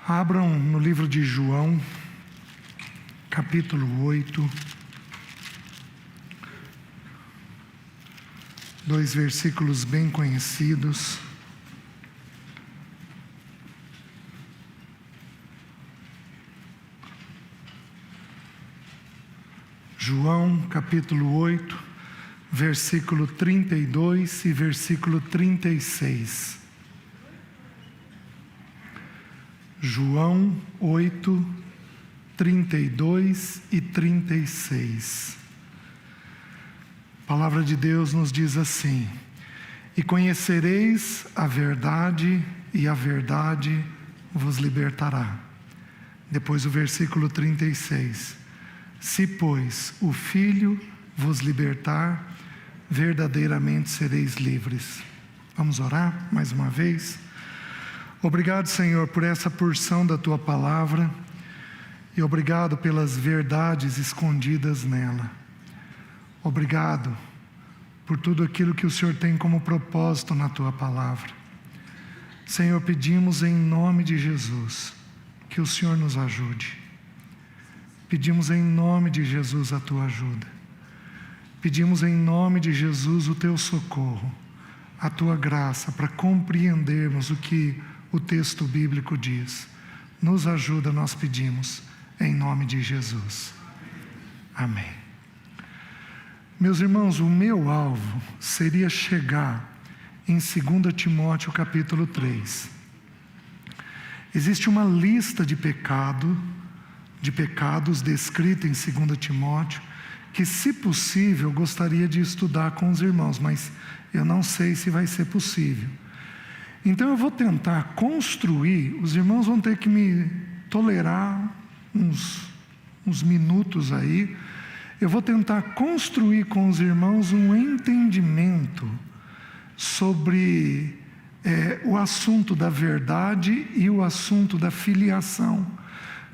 Abram no livro de João, capítulo 8, 2 versículos bem conhecidos. João, capítulo 8, versículo 32 e versículo 36. João 8, 32 e 36. A palavra de Deus nos diz assim: e conhecereis a verdade, e a verdade vos libertará. Depois o versículo 36. Se, pois, o Filho vos libertar, verdadeiramente sereis livres. Vamos orar mais uma vez? Obrigado, Senhor, por essa porção da Tua palavra e obrigado pelas verdades escondidas nela. Obrigado por tudo aquilo que o Senhor tem como propósito na Tua palavra. Senhor, pedimos em nome de Jesus que o Senhor nos ajude. Pedimos em nome de Jesus a Tua ajuda. Pedimos em nome de Jesus o Teu socorro, a Tua graça para compreendermos o que o texto bíblico diz. Nos ajuda, nós pedimos, em nome de Jesus. Amém. Meus irmãos, o meu alvo seria chegar em 2 Timóteo capítulo 3. Existe uma lista de pecados descrita em 2 Timóteo, que, se possível, eu gostaria de estudar com os irmãos, mas eu não sei se vai ser possível. Então eu vou tentar construir, os irmãos vão ter que me tolerar uns minutos aí, eu vou tentar construir com os irmãos um entendimento sobre o assunto da verdade e o assunto da filiação,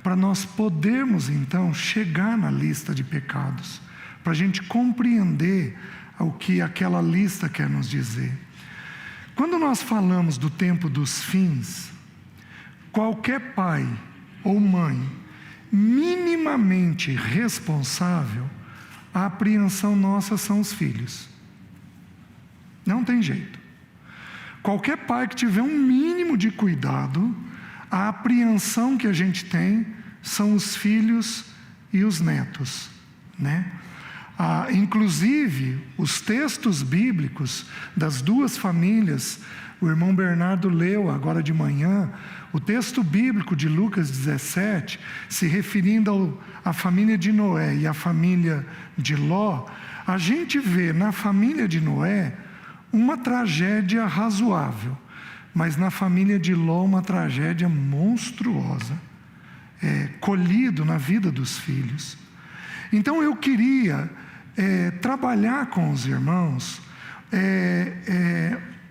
para nós podermos então chegar na lista de pecados, para a gente compreender o que aquela lista quer nos dizer. Quando nós falamos do tempo dos fins, qualquer pai ou mãe minimamente responsável, a apreensão nossa são os filhos. Não tem jeito. Qualquer pai que tiver um mínimo de cuidado, a apreensão que a gente tem são os filhos e os netos, né? Inclusive, os textos bíblicos das duas famílias, o irmão Bernardo leu agora de manhã, o texto bíblico de Lucas 17, se referindo à família de Noé e à família de Ló, a gente vê na família de Noé uma tragédia razoável, mas na família de Ló uma tragédia monstruosa, colhido na vida dos filhos. Então eu queria trabalhar com os irmãos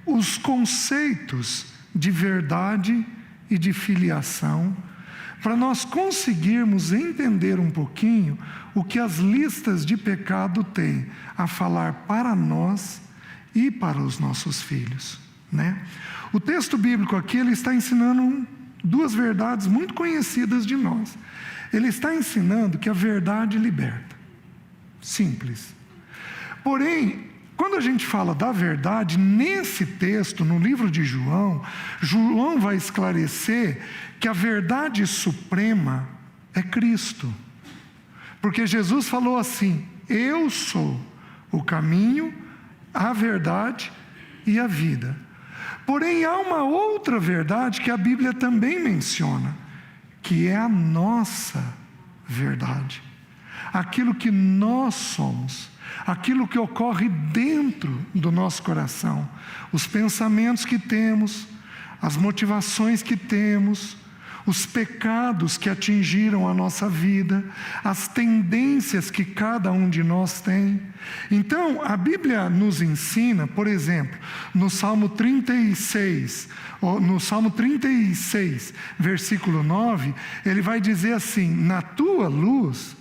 os conceitos de verdade e de filiação, para nós conseguirmos entender um pouquinho o que as listas de pecado têm a falar para nós e para os nossos filhos, né? O texto bíblico aqui, ele está ensinando duas verdades muito conhecidas de nós. Ele está ensinando que a verdade liberta. Simples. Porém, quando a gente fala da verdade, nesse texto, no livro de João, João vai esclarecer que a verdade suprema é Cristo. Porque Jesus falou assim: eu sou o caminho, a verdade e a vida. Porém, há uma outra verdade que a Bíblia também menciona, que é a nossa verdade. Aquilo que nós somos, aquilo que ocorre dentro do nosso coração, os pensamentos que temos, as motivações que temos, os pecados que atingiram a nossa vida, as tendências que cada um de nós tem. Então, a Bíblia nos ensina, por exemplo, no Salmo 36, versículo 9, ele vai dizer assim: na tua luz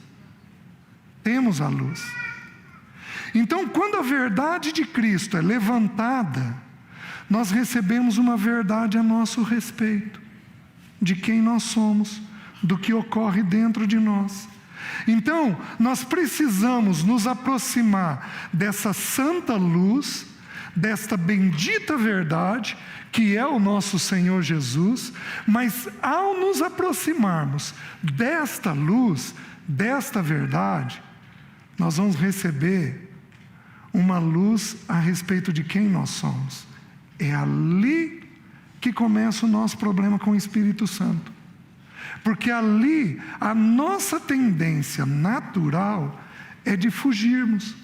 temos a luz. Então, quando a verdade de Cristo é levantada, nós recebemos uma verdade a nosso respeito. de quem nós somos, do que ocorre dentro de nós. Então, nós precisamos nos aproximar dessa santa luz, desta bendita verdade, que é o nosso Senhor Jesus, mas ao nos aproximarmos desta luz, desta verdade, nós vamos receber uma luz a respeito de quem nós somos. É ali que começa o nosso problema com o Espírito Santo. Porque ali a nossa tendência natural é de fugirmos,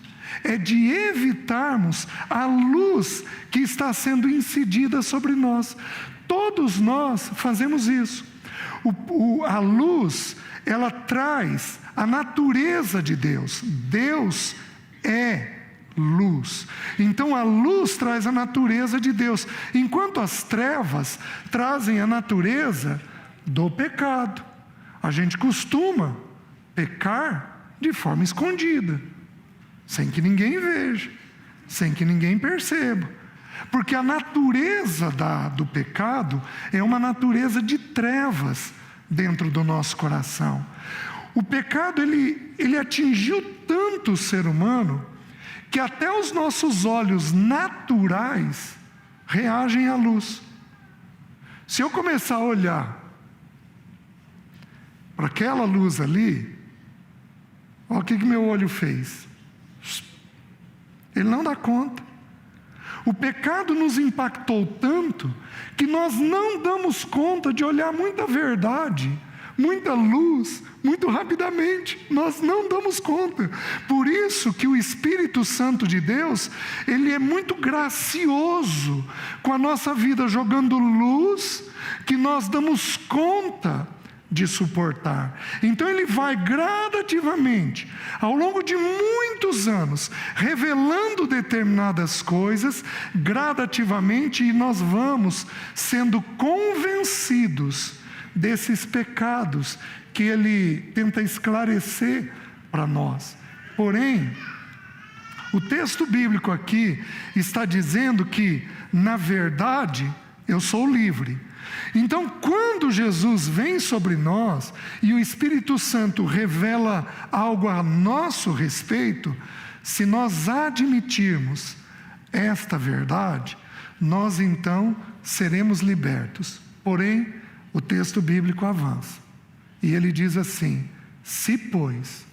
é de evitarmos a luz que está sendo incidida sobre nós. Todos nós fazemos isso. A luz, ela traz a natureza de Deus. Deus é luz. Então a luz traz a natureza de Deus, enquanto as trevas trazem a natureza do pecado. A gente costuma pecar de forma escondida, sem que ninguém veja, sem que ninguém perceba, porque a natureza do pecado é uma natureza de trevas dentro do nosso coração. O pecado ele atingiu tanto o ser humano que até os nossos olhos naturais reagem à luz. Se eu começar a olhar para aquela luz ali, olha o que meu olho fez. Ele não dá conta. O pecado nos impactou tanto que nós não damos conta de olhar muita verdade, muita luz, muito rapidamente. Nós não damos conta. Por isso que o Espírito Santo de Deus, ele é muito gracioso com a nossa vida, jogando luz que nós damos conta de suportar. Então ele vai gradativamente, ao longo de muitos anos, revelando determinadas coisas, gradativamente, e nós vamos sendo convencidos desses pecados que ele tenta esclarecer para nós. Porém, o texto bíblico aqui está dizendo que, na verdade, eu sou livre. Então, quando Jesus vem sobre nós e o Espírito Santo revela algo a nosso respeito, se nós admitirmos esta verdade, nós então seremos libertos. Porém, o texto bíblico avança e ele diz assim: se, pois,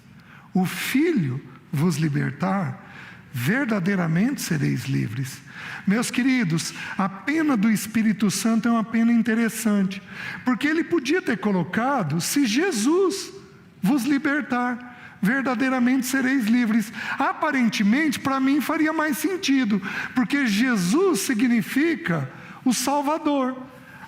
o Filho vos libertar, verdadeiramente sereis livres. Meus queridos, a pena do Espírito Santo é uma pena interessante, porque ele podia ter colocado: se Jesus vos libertar, verdadeiramente sereis livres. Aparentemente, para mim faria mais sentido, porque Jesus significa o Salvador,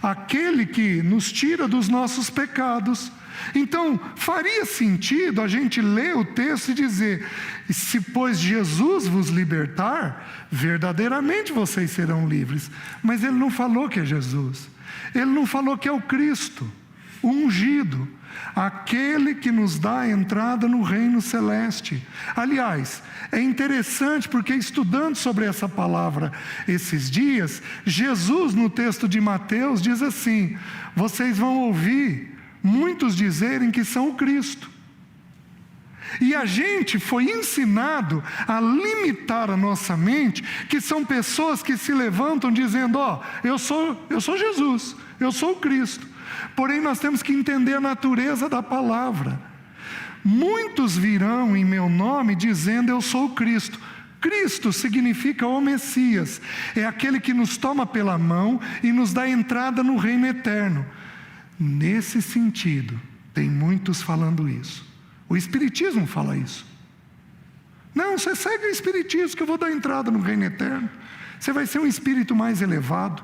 aquele que nos tira dos nossos pecados. Então, faria sentido a gente ler o texto e dizer: se pois Jesus vos libertar, verdadeiramente vocês serão livres. Mas ele não falou que é Jesus, ele não falou que é o Cristo, o ungido, aquele que nos dá a entrada no reino celeste. Aliás, é interessante porque, estudando sobre essa palavra esses dias, Jesus, no texto de Mateus, diz assim: vocês vão ouvir muitos dizerem que são o Cristo. E a gente foi ensinado a limitar a nossa mente, que são pessoas que se levantam dizendo: eu sou Jesus, eu sou o Cristo. Porém, nós temos que entender a natureza da palavra. Muitos virão em meu nome dizendo: eu sou o Cristo. Cristo significa o Messias, é aquele que nos toma pela mão e nos dá entrada no reino eterno. Nesse sentido, tem muitos falando isso. O Espiritismo fala isso. Não, você segue o Espiritismo que eu vou dar entrada no reino eterno. Você vai ser um espírito mais elevado.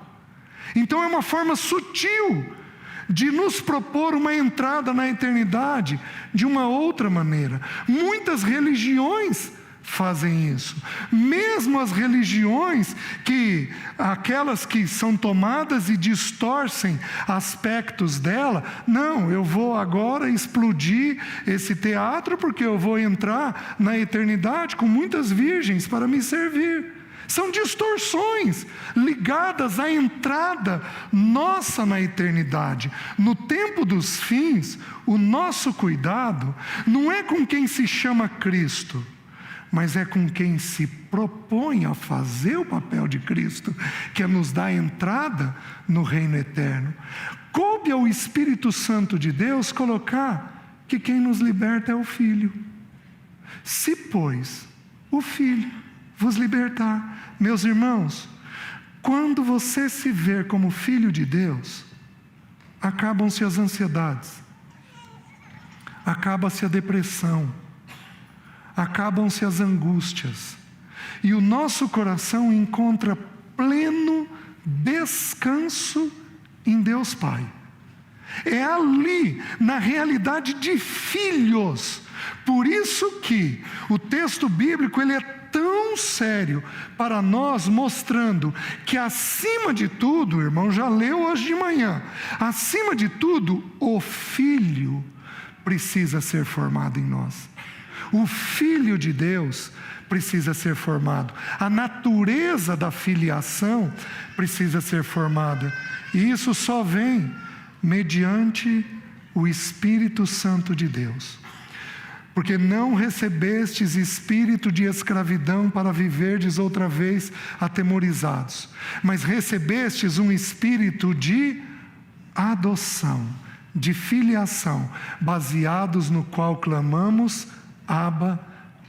Então é uma forma sutil de nos propor uma entrada na eternidade de uma outra maneira. Muitas religiões fazem isso. Mesmo as religiões aquelas que são tomadas e distorcem aspectos dela: não, eu vou agora explodir esse teatro porque eu vou entrar na eternidade com muitas virgens para me servir. São distorções ligadas à entrada nossa na eternidade. No tempo dos fins, o nosso cuidado não é com quem se chama Cristo, mas é com quem se propõe a fazer o papel de Cristo, que é nos dar entrada no reino eterno. Coube ao Espírito Santo de Deus colocar que quem nos liberta é o Filho. Se, pois, o Filho vos libertar. Meus irmãos, quando você se vê como filho de Deus, acabam-se as ansiedades, acaba-se a depressão, acabam-se as angústias, e o nosso coração encontra pleno descanso em Deus Pai. É ali, na realidade de filhos. Por isso que o texto bíblico ele é tão sério para nós, mostrando que acima de tudo, o irmão já leu hoje de manhã, acima de tudo, o Filho precisa ser formado em nós. O Filho de Deus precisa ser formado. A natureza da filiação precisa ser formada. E isso só vem mediante o Espírito Santo de Deus. Porque não recebestes espírito de escravidão para viverdes outra vez atemorizados, mas recebestes um espírito de adoção, de filiação, baseados no qual clamamos, Abba,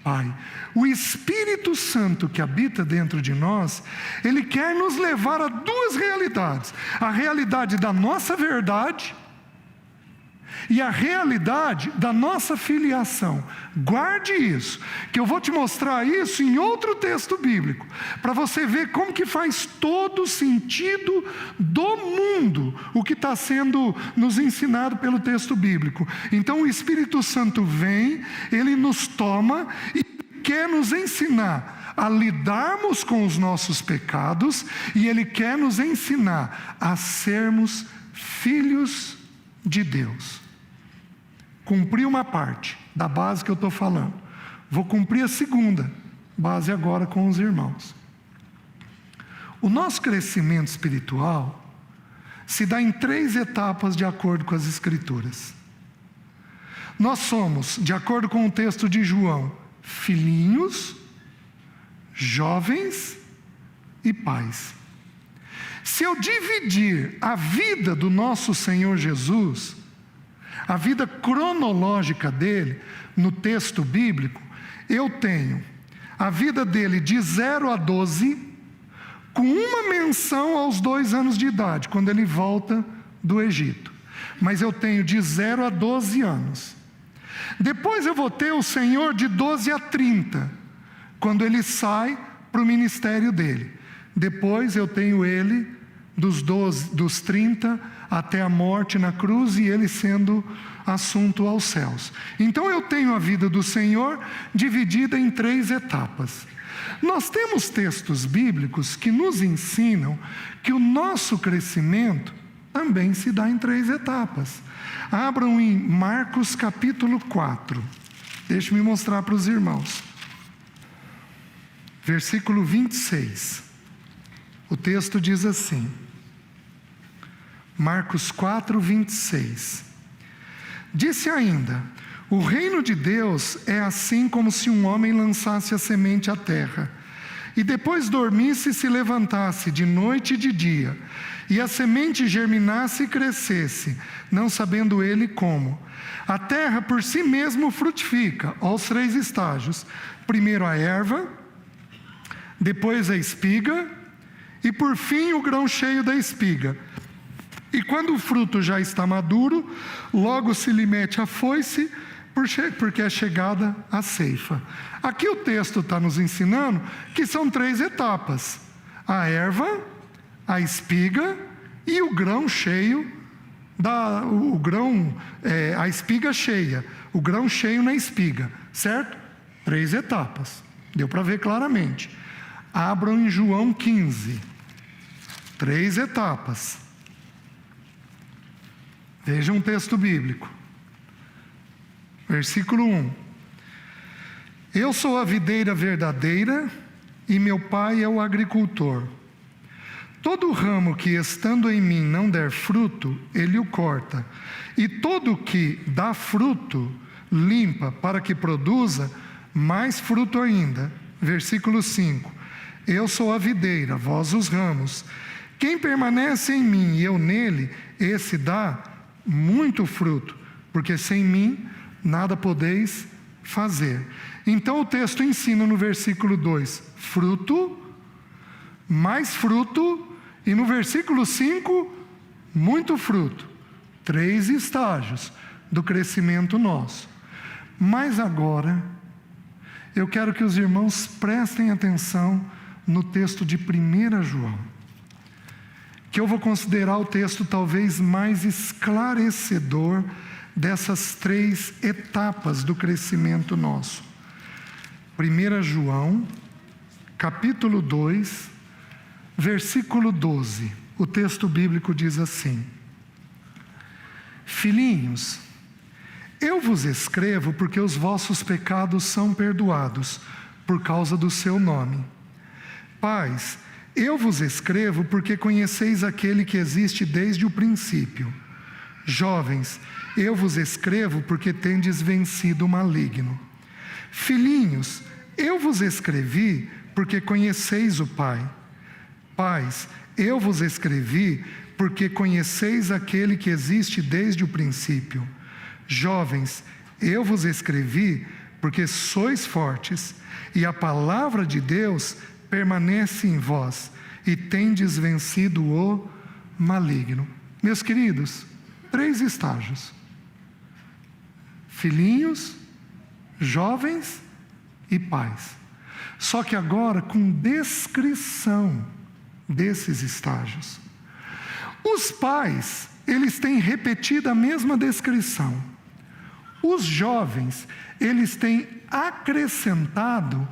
Pai. O Espírito Santo que habita dentro de nós, ele quer nos levar a duas realidades: a realidade da nossa verdade e a realidade da nossa filiação. Guarde isso, que eu vou te mostrar isso em outro texto bíblico, para você ver como que faz todo sentido do mundo o que está sendo nos ensinado pelo texto bíblico. Então o Espírito Santo vem, ele nos toma e quer nos ensinar a lidarmos com os nossos pecados, e ele quer nos ensinar a sermos filhos de Deus. Cumpri uma parte da base que eu estou falando. Vou cumprir a segunda base agora com os irmãos. O nosso crescimento espiritual se dá em 3 etapas de acordo com as Escrituras. Nós somos, de acordo com o texto de João, filhinhos, jovens e pais. Se eu dividir a vida do nosso Senhor Jesus, a vida cronológica dele, no texto bíblico, eu tenho a vida dele de 0 a 12, com uma menção aos 2 anos de idade, quando ele volta do Egito. Mas eu tenho de 0 a 12 anos. Depois eu vou ter o Senhor de 12 a 30, quando ele sai para o ministério dele. Depois eu tenho ele dos 30 até a morte na cruz, e ele sendo assunto aos céus. Então eu tenho a vida do Senhor dividida em 3 etapas. Nós temos textos bíblicos que nos ensinam que o nosso crescimento também se dá em 3 etapas. Abram em Marcos capítulo 4. Deixe-me mostrar para os irmãos. Versículo 26. O texto diz assim: Marcos 4, 26. Disse ainda: o reino de Deus é assim como se um homem lançasse a semente à terra, e depois dormisse e se levantasse de noite e de dia, e a semente germinasse e crescesse, não sabendo ele como. A terra por si mesmo frutifica, aos 3 estágios: primeiro a erva, depois a espiga, e por fim o grão cheio da espiga. E quando o fruto já está maduro, logo se lhe mete a foice, porque é chegada a ceifa. Aqui o texto está nos ensinando que são 3 etapas: a erva, a espiga e o grão cheio, a espiga cheia, o grão cheio na espiga, certo? 3 etapas, deu para ver claramente. Abram em João 15, 3 etapas. Vejam um texto bíblico. Versículo 1. Eu sou a videira verdadeira e meu Pai é o agricultor. Todo ramo que estando em mim não der fruto, ele o corta. E todo que dá fruto, limpa, para que produza mais fruto ainda. Versículo 5. Eu sou a videira, vós os ramos. Quem permanece em mim e eu nele, esse dá muito fruto, porque sem mim nada podeis fazer. Então o texto ensina no versículo 2, fruto, mais fruto, e no versículo 5, muito fruto. 3 estágios do crescimento nosso. Mas agora, eu quero que os irmãos prestem atenção no texto de 1 João, que eu vou considerar o texto talvez mais esclarecedor dessas 3 etapas do crescimento nosso. 1 João, capítulo 2, versículo 12, o texto bíblico diz assim: Filhinhos, eu vos escrevo porque os vossos pecados são perdoados por causa do seu nome. Pais, eu vos escrevo porque conheceis aquele que existe desde o princípio. Jovens, eu vos escrevo porque tendes vencido o maligno. Filhinhos, eu vos escrevi porque conheceis o Pai. Pais, eu vos escrevi porque conheceis aquele que existe desde o princípio. Jovens, eu vos escrevi porque sois fortes, e a palavra de Deus permanece em vós, e tendes vencido o maligno. Meus queridos, 3 estágios: filhinhos, jovens e pais. Só que agora com descrição desses estágios. Os pais, eles têm repetido a mesma descrição. Os jovens, eles têm acrescentado,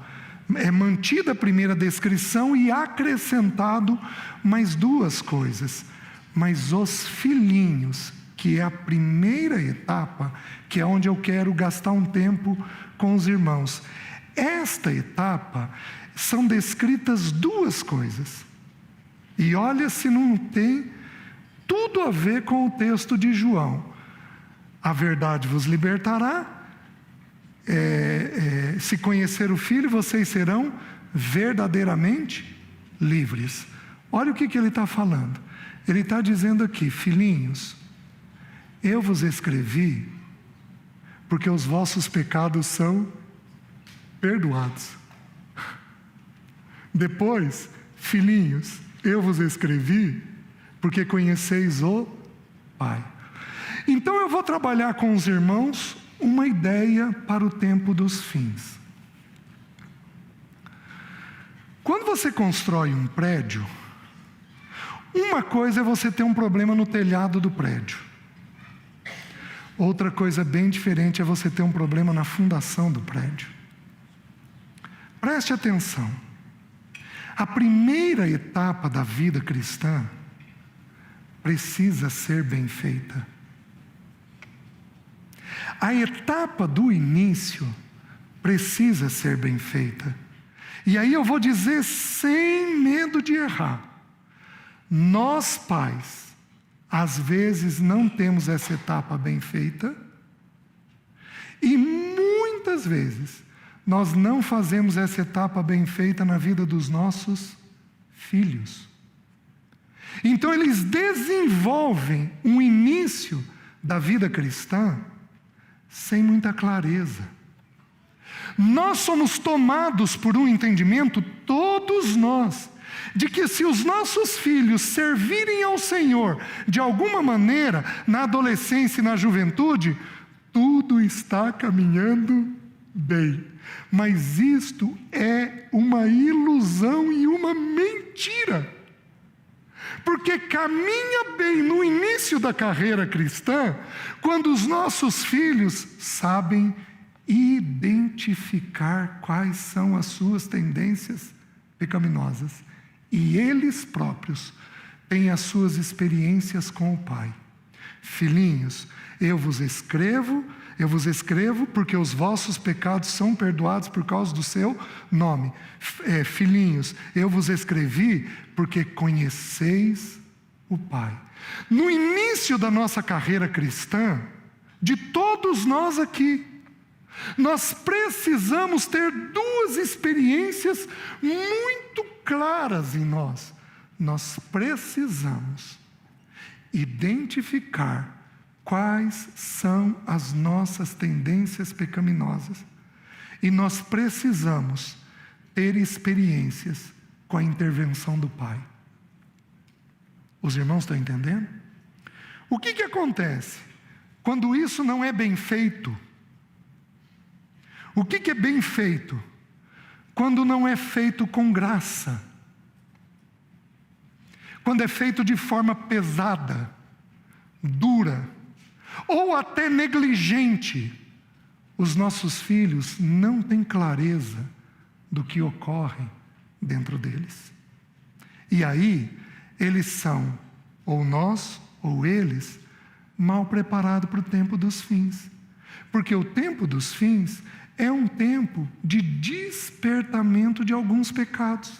mantido a primeira descrição e acrescentado mais 2 coisas. Mas os filhinhos, que é a primeira etapa, que é onde eu quero gastar um tempo com os irmãos. Esta etapa são descritas 2 coisas. E olha se não tem tudo a ver com o texto de João. A verdade vos libertará. Se conhecer o Filho, vocês serão verdadeiramente livres. Olha o que ele está falando. Ele está dizendo aqui: filhinhos, eu vos escrevi porque os vossos pecados são perdoados. Depois, filhinhos, eu vos escrevi porque conheceis o Pai. Então eu vou trabalhar com os irmãos uma ideia para o tempo dos fins. Quando você constrói um prédio, uma coisa é você ter um problema no telhado do prédio. Outra coisa bem diferente é você ter um problema na fundação do prédio. Preste atenção. A primeira etapa da vida cristã precisa ser bem feita. A etapa do início precisa ser bem feita. E aí eu vou dizer sem medo de errar. Nós, pais, às vezes não temos essa etapa bem feita, e muitas vezes nós não fazemos essa etapa bem feita na vida dos nossos filhos. Então eles desenvolvem um início da vida cristã sem muita clareza. Nós somos tomados por um entendimento, todos nós, de que se os nossos filhos servirem ao Senhor de alguma maneira, na adolescência e na juventude, tudo está caminhando bem. Mas isto é uma ilusão e uma mentira. Porque caminha bem no início da carreira cristã, quando os nossos filhos sabem identificar quais são as suas tendências pecaminosas. E eles próprios têm as suas experiências com o Pai. Filhinhos, eu vos escrevo porque os vossos pecados são perdoados por causa do seu nome. Filhinhos, eu vos escrevi porque conheceis o Pai. No início da nossa carreira cristã, de todos nós aqui, nós precisamos ter duas experiências muito claras em nós. Nós precisamos identificar quais são as nossas tendências pecaminosas. E nós precisamos ter experiências com a intervenção do Pai. Os irmãos estão entendendo? O que acontece quando isso não é bem feito? O que é bem feito? Quando não é feito com graça. Quando é feito de forma pesada, dura, ou até negligente, os nossos filhos não têm clareza do que ocorre dentro deles. E aí, eles são, ou nós, ou eles, mal preparados para o tempo dos fins. Porque o tempo dos fins é um tempo de despertamento de alguns pecados.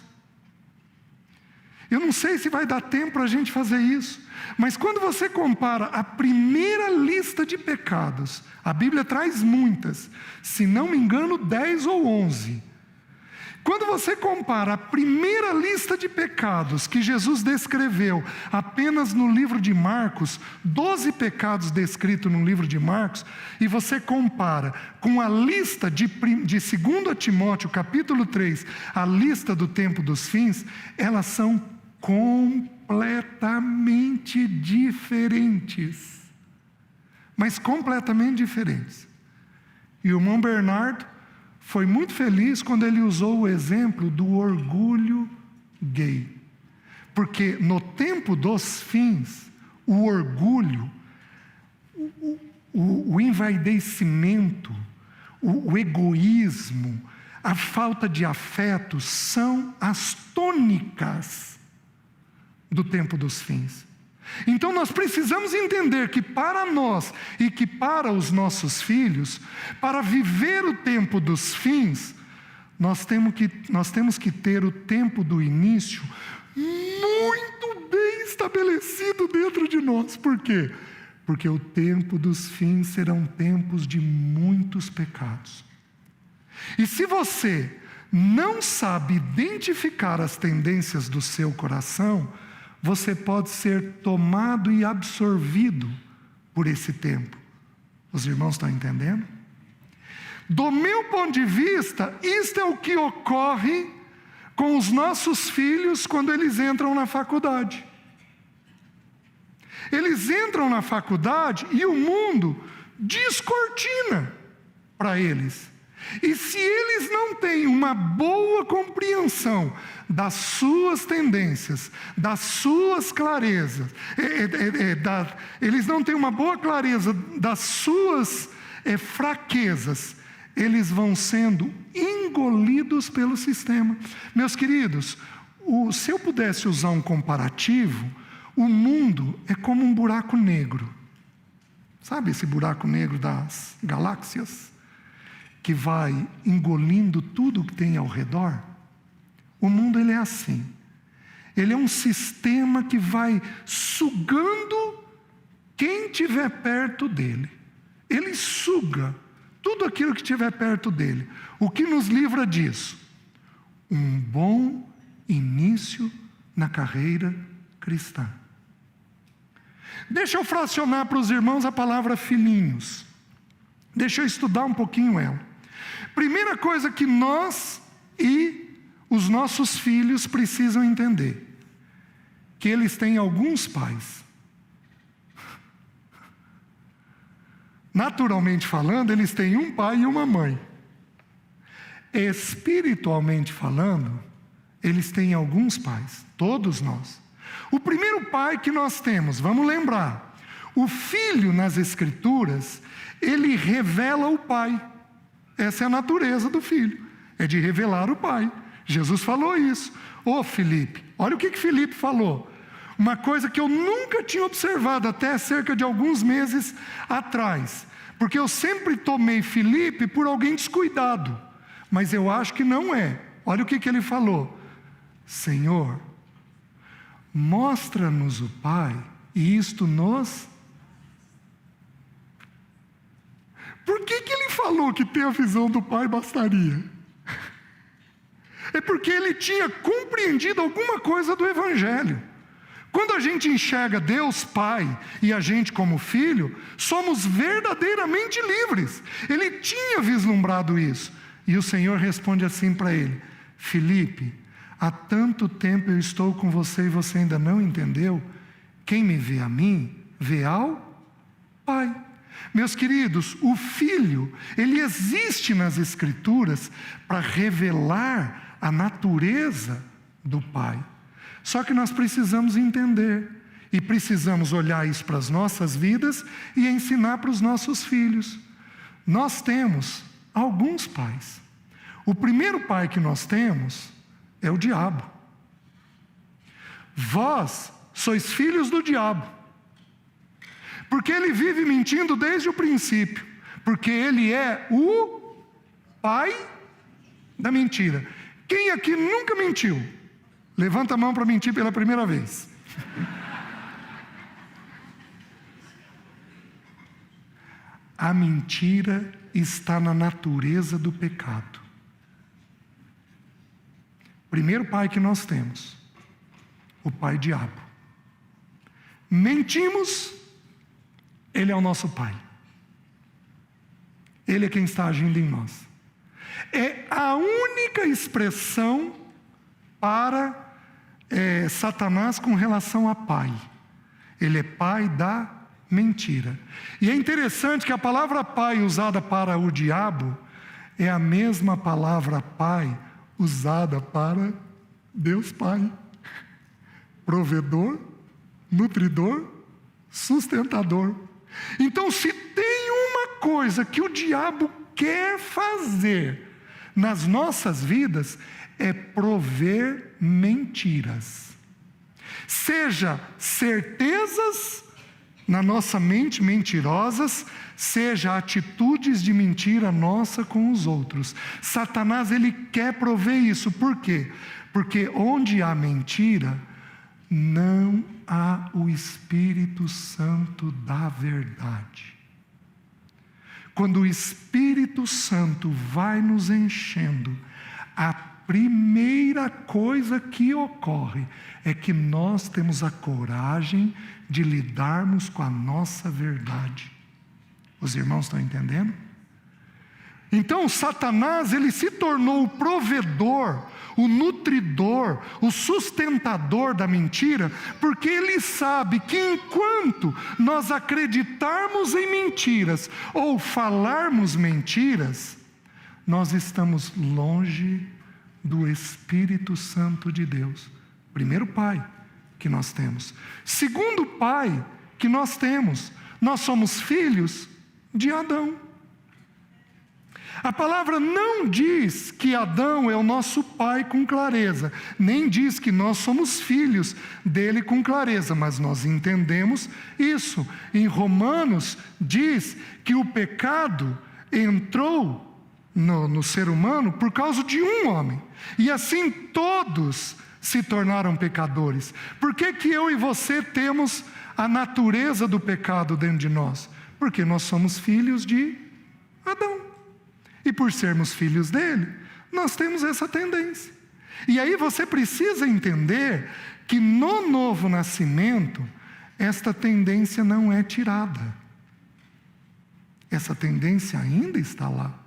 Eu não sei se vai dar tempo para a gente fazer isso, mas quando você compara a primeira lista de pecados, a Bíblia traz muitas, se não me engano 10 ou 11. Quando você compara a primeira lista de pecados que Jesus descreveu apenas no livro de Marcos, 12 pecados descritos no livro de Marcos, e você compara com a lista de 2 Timóteo capítulo 3, a lista do tempo dos fins, elas são completamente diferentes. Mas completamente diferentes. E o irmão Bernardo foi muito feliz quando ele usou o exemplo do orgulho gay. Porque no tempo dos fins, o orgulho, o envaidecimento, o egoísmo, a falta de afeto são as tônicas do tempo dos fins. Então nós precisamos entender que para nós e que para os nossos filhos, para viver o tempo dos fins, nós temos que ter o tempo do início muito bem estabelecido dentro de nós. Por quê? Porque o tempo dos fins serão tempos de muitos pecados. E se você não sabe identificar as tendências do seu coração, você pode ser tomado e absorvido por esse tempo. Os irmãos estão entendendo? Do meu ponto de vista, isto é o que ocorre com os nossos filhos quando eles entram na faculdade. Eles entram na faculdade e o mundo descortina para eles. E se eles não têm uma boa compreensão das suas tendências, das suas clarezas, eles não têm uma boa clareza das suas fraquezas, eles vão sendo engolidos pelo sistema. Meus queridos, se eu pudesse usar um comparativo, o mundo é como um buraco negro. Sabe esse buraco negro das galáxias? Que vai engolindo tudo que tem ao redor. O mundo ele é assim. Ele é um sistema que vai sugando quem estiver perto dele. Ele suga tudo aquilo que estiver perto dele. O que nos livra disso? Um bom início na carreira cristã. Deixa eu fracionar para os irmãos a palavra filhinhos. Deixa eu estudar um pouquinho ela. Primeira coisa que nós e os nossos filhos precisam entender: que eles têm alguns pais. Naturalmente falando, eles têm um pai e uma mãe. Espiritualmente falando, eles têm alguns pais, todos nós. O primeiro pai que nós temos, vamos lembrar, o filho nas Escrituras, ele revela o pai. Essa é a natureza do filho, é de revelar o pai. Jesus falou isso. Ô Filipe, olha o que Filipe falou. uma coisa que eu nunca tinha observado até cerca de alguns meses atrás, porque eu sempre tomei Filipe por alguém descuidado, mas eu acho que não é. Olha o que ele falou: Senhor, mostra-nos o Pai, e isto nos... Por que ele falou que ter a visão do Pai bastaria? É porque ele tinha compreendido alguma coisa do Evangelho. Quando a gente enxerga Deus Pai e a gente como filho, somos verdadeiramente livres. Ele tinha vislumbrado isso. E o Senhor responde assim para ele: Filipe, há tanto tempo eu estou com você e você ainda não entendeu? Quem me vê a mim, vê ao Pai. Meus queridos, o Filho, ele existe nas Escrituras para revelar a natureza do Pai. Só que nós precisamos entender, e precisamos olhar isso para as nossas vidas e ensinar para os nossos filhos. Nós temos alguns pais. O primeiro pai que nós temos é o diabo. Vós sois filhos do diabo, porque ele vive mentindo desde o princípio, porque ele é o pai da mentira. Quem aqui nunca mentiu? Levanta a mão para mentir pela primeira vez. A mentira está na natureza do pecado. Primeiro pai que nós temos, o pai diabo. Mentimos, ele é o nosso pai. Ele é quem está agindo em nós. É a única expressão para Satanás com relação a pai. Ele é pai da mentira. E é interessante que a palavra pai usada para o diabo é a mesma palavra pai usada para Deus Pai. Provedor, nutridor, sustentador. Então, se tem uma coisa que o diabo quer fazer nas nossas vidas, é prover mentiras. Seja certezas na nossa mente mentirosas, seja atitudes de mentira nossa com os outros. Satanás, ele quer prover isso. Por quê? Porque onde há mentira, não há o Espírito Santo da verdade. Quando o Espírito Santo vai nos enchendo, a primeira coisa que ocorre é que nós temos a coragem de lidarmos com a nossa verdade. Os irmãos estão entendendo? Então, Satanás, ele se tornou o provedor, o nutridor, o sustentador da mentira, porque ele sabe que enquanto nós acreditarmos em mentiras ou falarmos mentiras, nós estamos longe do Espírito Santo de Deus. Primeiro pai que nós temos. Segundo pai que nós temos, nós somos filhos de Adão. A palavra não diz que Adão é o nosso pai com clareza, nem diz que nós somos filhos dele com clareza, mas nós entendemos isso. Em Romanos diz que o pecado entrou no ser humano por causa de um homem, e assim todos se tornaram pecadores. Por que eu e você temos a natureza do pecado dentro de nós? Porque nós somos filhos de Adão. E por sermos filhos dele, nós temos essa tendência. E aí você precisa entender que no novo nascimento, esta tendência não é tirada. Essa tendência ainda está lá.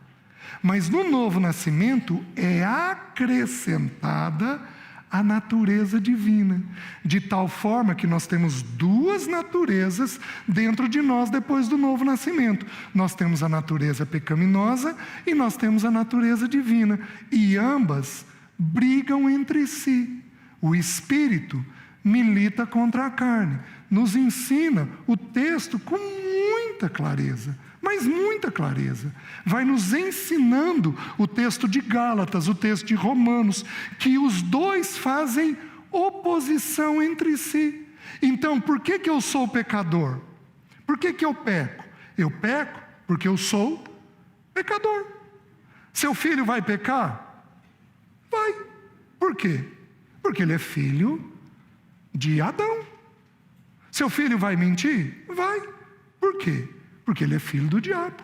Mas no novo nascimento é acrescentada a natureza divina, de tal forma que nós temos duas naturezas dentro de nós depois do novo nascimento. Nós temos a natureza pecaminosa e nós temos a natureza divina, e ambas brigam entre si. O Espírito milita contra a carne. Nos ensina o texto com muita clareza, mas muita clareza. Vai nos ensinando o texto de Gálatas, o texto de Romanos, que os dois fazem oposição entre si. Então, por que eu sou pecador? Por que eu peco? Eu peco porque eu sou pecador. Seu filho vai pecar? Vai. Por quê? Porque ele é filho de Adão. Seu filho vai mentir? Vai. Por quê? Porque ele é filho do diabo.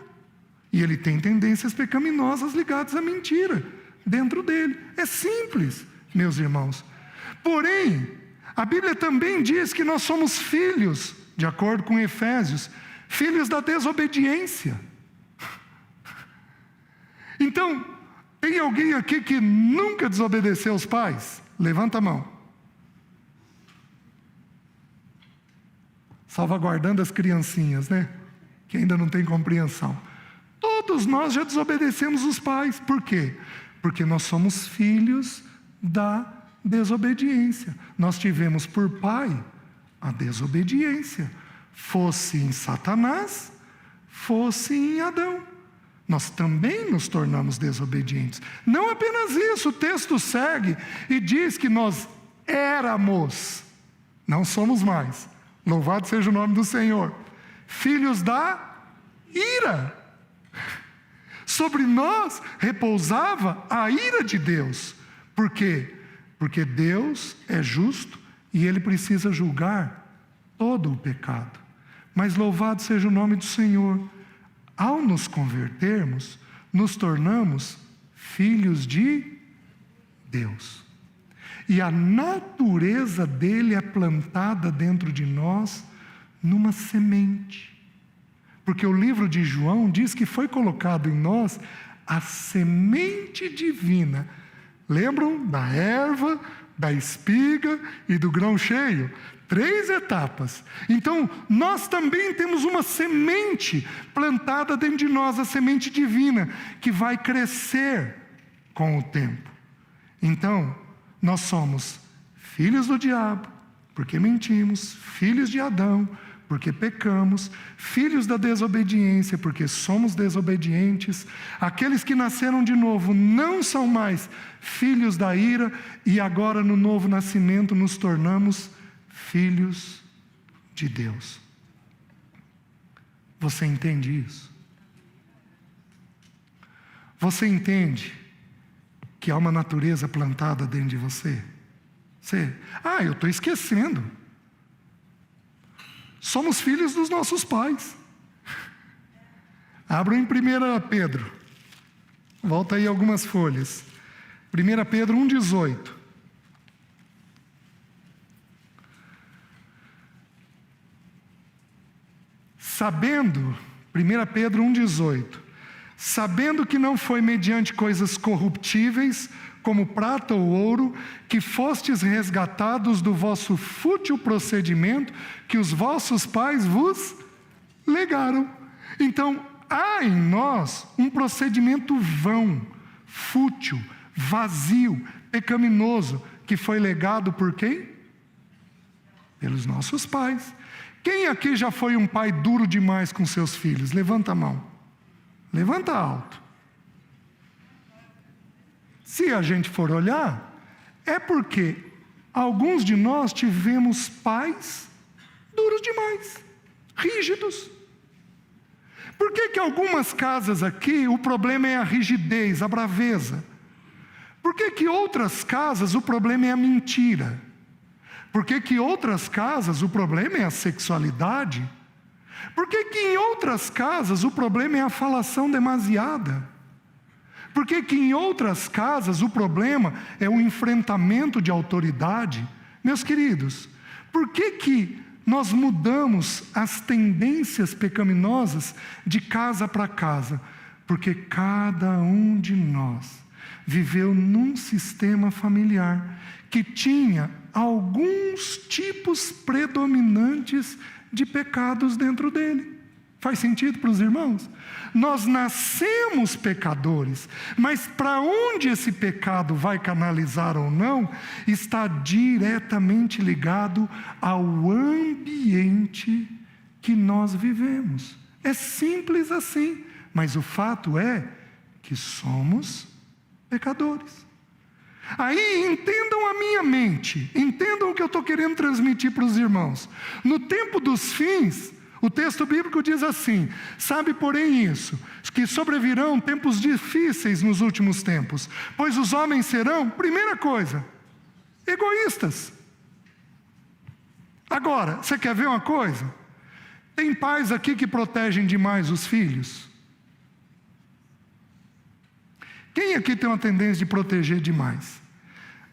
E ele tem tendências pecaminosas ligadas à mentira dentro dele. É simples, meus irmãos. Porém, a Bíblia também diz que nós somos filhos, de acordo com Efésios, filhos da desobediência. Então, tem alguém aqui que nunca desobedeceu os pais? Levanta a mão. Salvaguardando as criancinhas, né? Que ainda não tem compreensão. Todos nós já desobedecemos os pais. Por quê? Porque nós somos filhos da desobediência. Nós tivemos por pai a desobediência. Fosse em Satanás, fosse em Adão. Nós também nos tornamos desobedientes. Não apenas isso, o texto segue e diz que nós éramos, não somos mais, louvado seja o nome do Senhor, filhos da ira. Sobre nós repousava a ira de Deus. Por quê? Porque Deus é justo e Ele precisa julgar todo o pecado. Mas louvado seja o nome do Senhor. Ao nos convertermos, nos tornamos filhos de Deus. E a natureza dele é plantada dentro de nós numa semente. Porque o livro de João diz que foi colocado em nós a semente divina. Lembram da erva, da espiga e do grão cheio? 3 etapas. Então, nós também temos uma semente plantada dentro de nós, a semente divina, que vai crescer com o tempo. Então, nós somos filhos do diabo, porque mentimos, filhos de Adão, porque pecamos, filhos da desobediência, porque somos desobedientes. Aqueles que nasceram de novo não são mais filhos da ira, e agora no novo nascimento nos tornamos filhos de Deus. Você entende isso? Você entende que há uma natureza plantada dentro de você? Eu estou esquecendo. Somos filhos dos nossos pais. Abram em 1 Pedro. Volta aí algumas folhas. 1 Pedro 1,18. Sabendo, 1 Pedro 1,18, sabendo que não foi mediante coisas corruptíveis, como prata ou ouro, que fostes resgatados do vosso fútil procedimento, que os vossos pais vos legaram. Então, há em nós um procedimento vão, fútil, vazio, pecaminoso, que foi legado por quem? Pelos nossos pais. Quem aqui já foi um pai duro demais com seus filhos? Levanta a mão. Levanta alto. Se a gente for olhar, é porque alguns de nós tivemos pais duros demais, rígidos. Por que algumas casas aqui o problema é a rigidez, a braveza? Por que outras casas o problema é a mentira? Por que outras casas o problema é a sexualidade? Por que em outras casas o problema é a falação demasiada? Por que em outras casas o problema é o enfrentamento de autoridade? Meus queridos, por que nós mudamos as tendências pecaminosas de casa para casa? Porque cada um de nós viveu num sistema familiar que tinha alguns tipos predominantes de pecados dentro dele. Faz sentido para os irmãos? Nós nascemos pecadores, mas para onde esse pecado vai canalizar ou não, está diretamente ligado ao ambiente que nós vivemos. É simples assim, mas o fato é que somos pecadores. Aí entendam a minha mente, entendam o que eu estou querendo transmitir para os irmãos. No tempo dos fins, o texto bíblico diz assim: sabe, porém, isso, que sobrevirão tempos difíceis nos últimos tempos, pois os homens serão, primeira coisa, egoístas. Agora, você quer ver uma coisa? Tem pais aqui que protegem demais os filhos? Quem aqui tem uma tendência de proteger demais?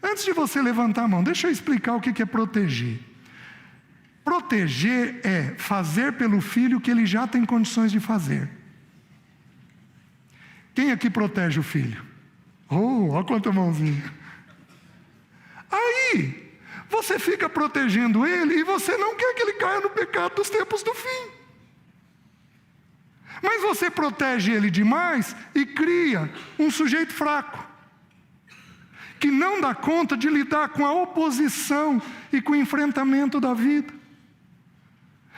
Antes de você levantar a mão, deixa eu explicar o que é proteger. Proteger é fazer pelo filho o que ele já tem condições de fazer. Quem aqui protege o filho? Oh, olha quanta mãozinha. Aí, você fica protegendo ele e você não quer que ele caia no pecado dos tempos do fim. Mas você protege ele demais e cria um sujeito fraco, que não dá conta de lidar com a oposição e com o enfrentamento da vida.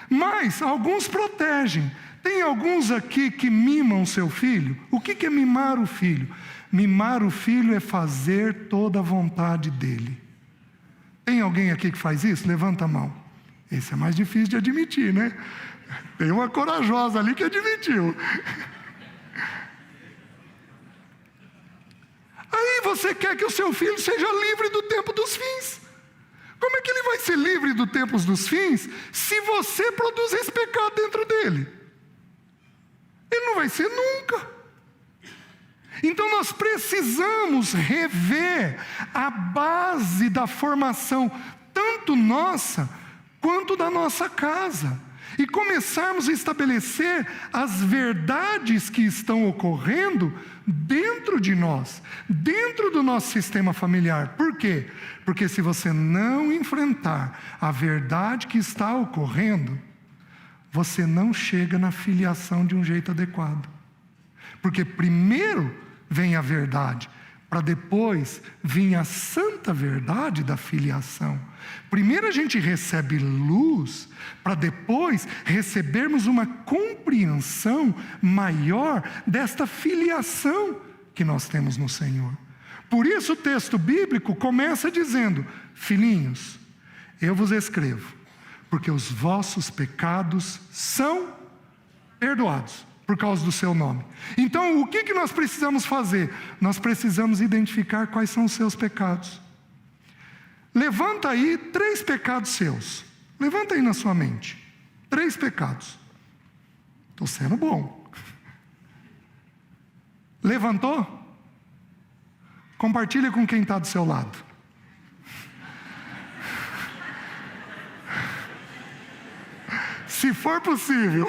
Mas alguns protegem. Tem alguns aqui que mimam seu filho. O que é mimar o filho? Mimar o filho é fazer toda a vontade dele. Tem alguém aqui que faz isso? Levanta a mão. Esse é mais difícil de admitir, né? Tem uma corajosa ali que admitiu. Aí você quer que o seu filho seja livre do tempo dos fins. Como é que ele vai ser livre do tempo dos fins se você produz esse pecado dentro dele? Ele não vai ser nunca. Então nós precisamos rever a base da formação, tanto nossa quanto da nossa casa, e começarmos a estabelecer as verdades que estão ocorrendo dentro de nós, dentro do nosso sistema familiar. Por quê? Porque se você não enfrentar a verdade que está ocorrendo, você não chega na filiação de um jeito adequado. Porque primeiro vem a verdade, para depois vir a santa verdade da filiação. Primeiro a gente recebe luz, para depois recebermos uma compreensão maior desta filiação que nós temos no Senhor. Por isso o texto bíblico começa dizendo: filhinhos, eu vos escrevo, porque os vossos pecados são perdoados por causa do seu nome. Então, o que nós precisamos fazer? Nós precisamos identificar quais são os seus pecados. Levanta aí 3 pecados seus. Levanta aí na sua mente. 3 pecados. Estou sendo bom. Levantou? Compartilha com quem está do seu lado. Se for possível.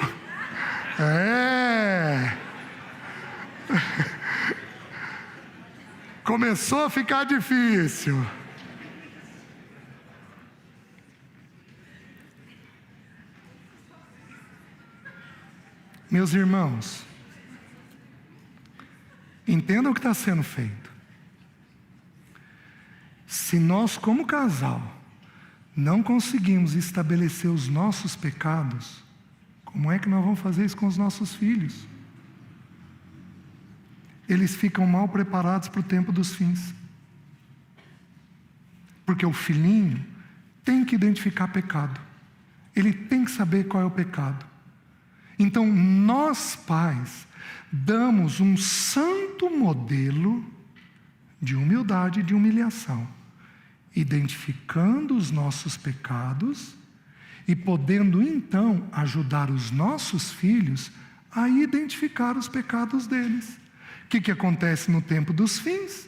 Começou a ficar difícil. Meus irmãos, entendam o que está sendo feito. Se nós, como casal, não conseguimos estabelecer os nossos pecados, como é que nós vamos fazer isso com os nossos filhos? Eles ficam mal preparados para o tempo dos fins. Porque o filhinho tem que identificar pecado. Ele tem que saber qual é o pecado. Então, nós pais damos um santo modelo de humildade e de humilhação, identificando os nossos pecados e podendo então ajudar os nossos filhos a identificar os pecados deles. O que acontece no tempo dos fins?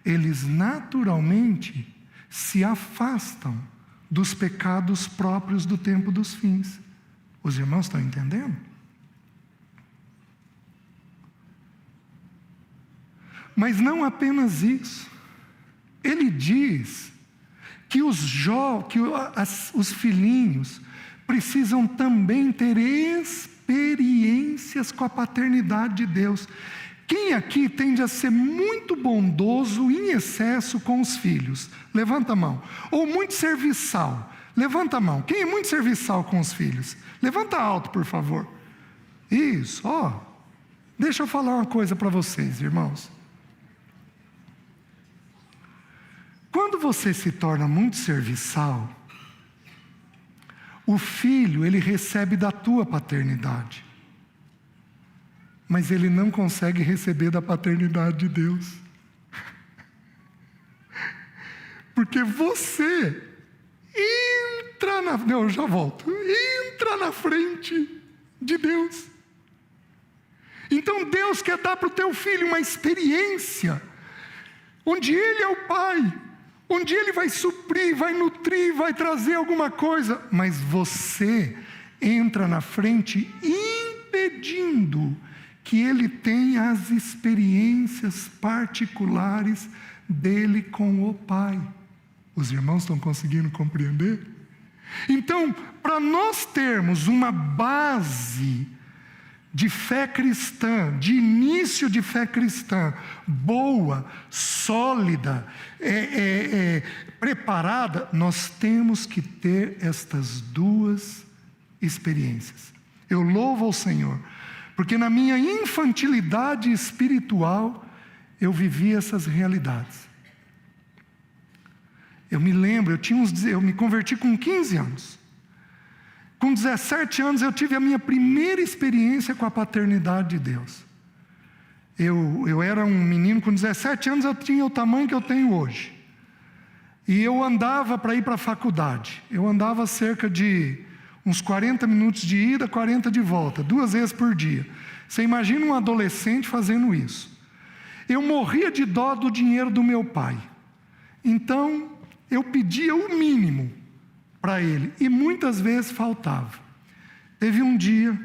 Eles naturalmente se afastam dos pecados próprios do tempo dos fins. Os irmãos estão entendendo? Mas não apenas isso. Ele diz que os filhinhos precisam também ter experiências com a paternidade de Deus. Quem aqui tende a ser muito bondoso em excesso com os filhos? Levanta a mão. Ou muito serviçal? Levanta a mão. Quem é muito serviçal com os filhos? Levanta alto, por favor. Isso, Deixa eu falar uma coisa para vocês, irmãos. você se torna muito serviçal, o filho, ele recebe da tua paternidade, mas ele não consegue receber da paternidade de Deus. Porque você entra na... Não, eu já volto. Entra na frente de Deus. Então Deus quer dar para o teu filho uma experiência, onde Ele é o Pai, onde Ele vai suprir, vai nutrir, vai trazer alguma coisa, mas você entra na frente impedindo que Ele tenha as experiências particulares dele com o Pai. Os irmãos estão conseguindo compreender? Então, para nós termos uma base de fé cristã, de início de fé cristã, boa, sólida, preparada, nós temos que ter estas duas experiências. Eu louvo ao Senhor, porque na minha infantilidade espiritual, eu vivi essas realidades. Eu me lembro, eu me converti com 15 anos. Com 17 anos eu tive a minha primeira experiência com a paternidade de Deus. Eu era um menino, com 17 anos eu tinha o tamanho que eu tenho hoje. E eu andava para ir para a faculdade. Eu andava cerca de uns 40 minutos de ida, 40 de volta, 2 vezes por dia. Você imagina um adolescente fazendo isso. Eu morria de dó do dinheiro do meu pai. Então, eu pedia o mínimo para ele, e muitas vezes faltava. Teve um dia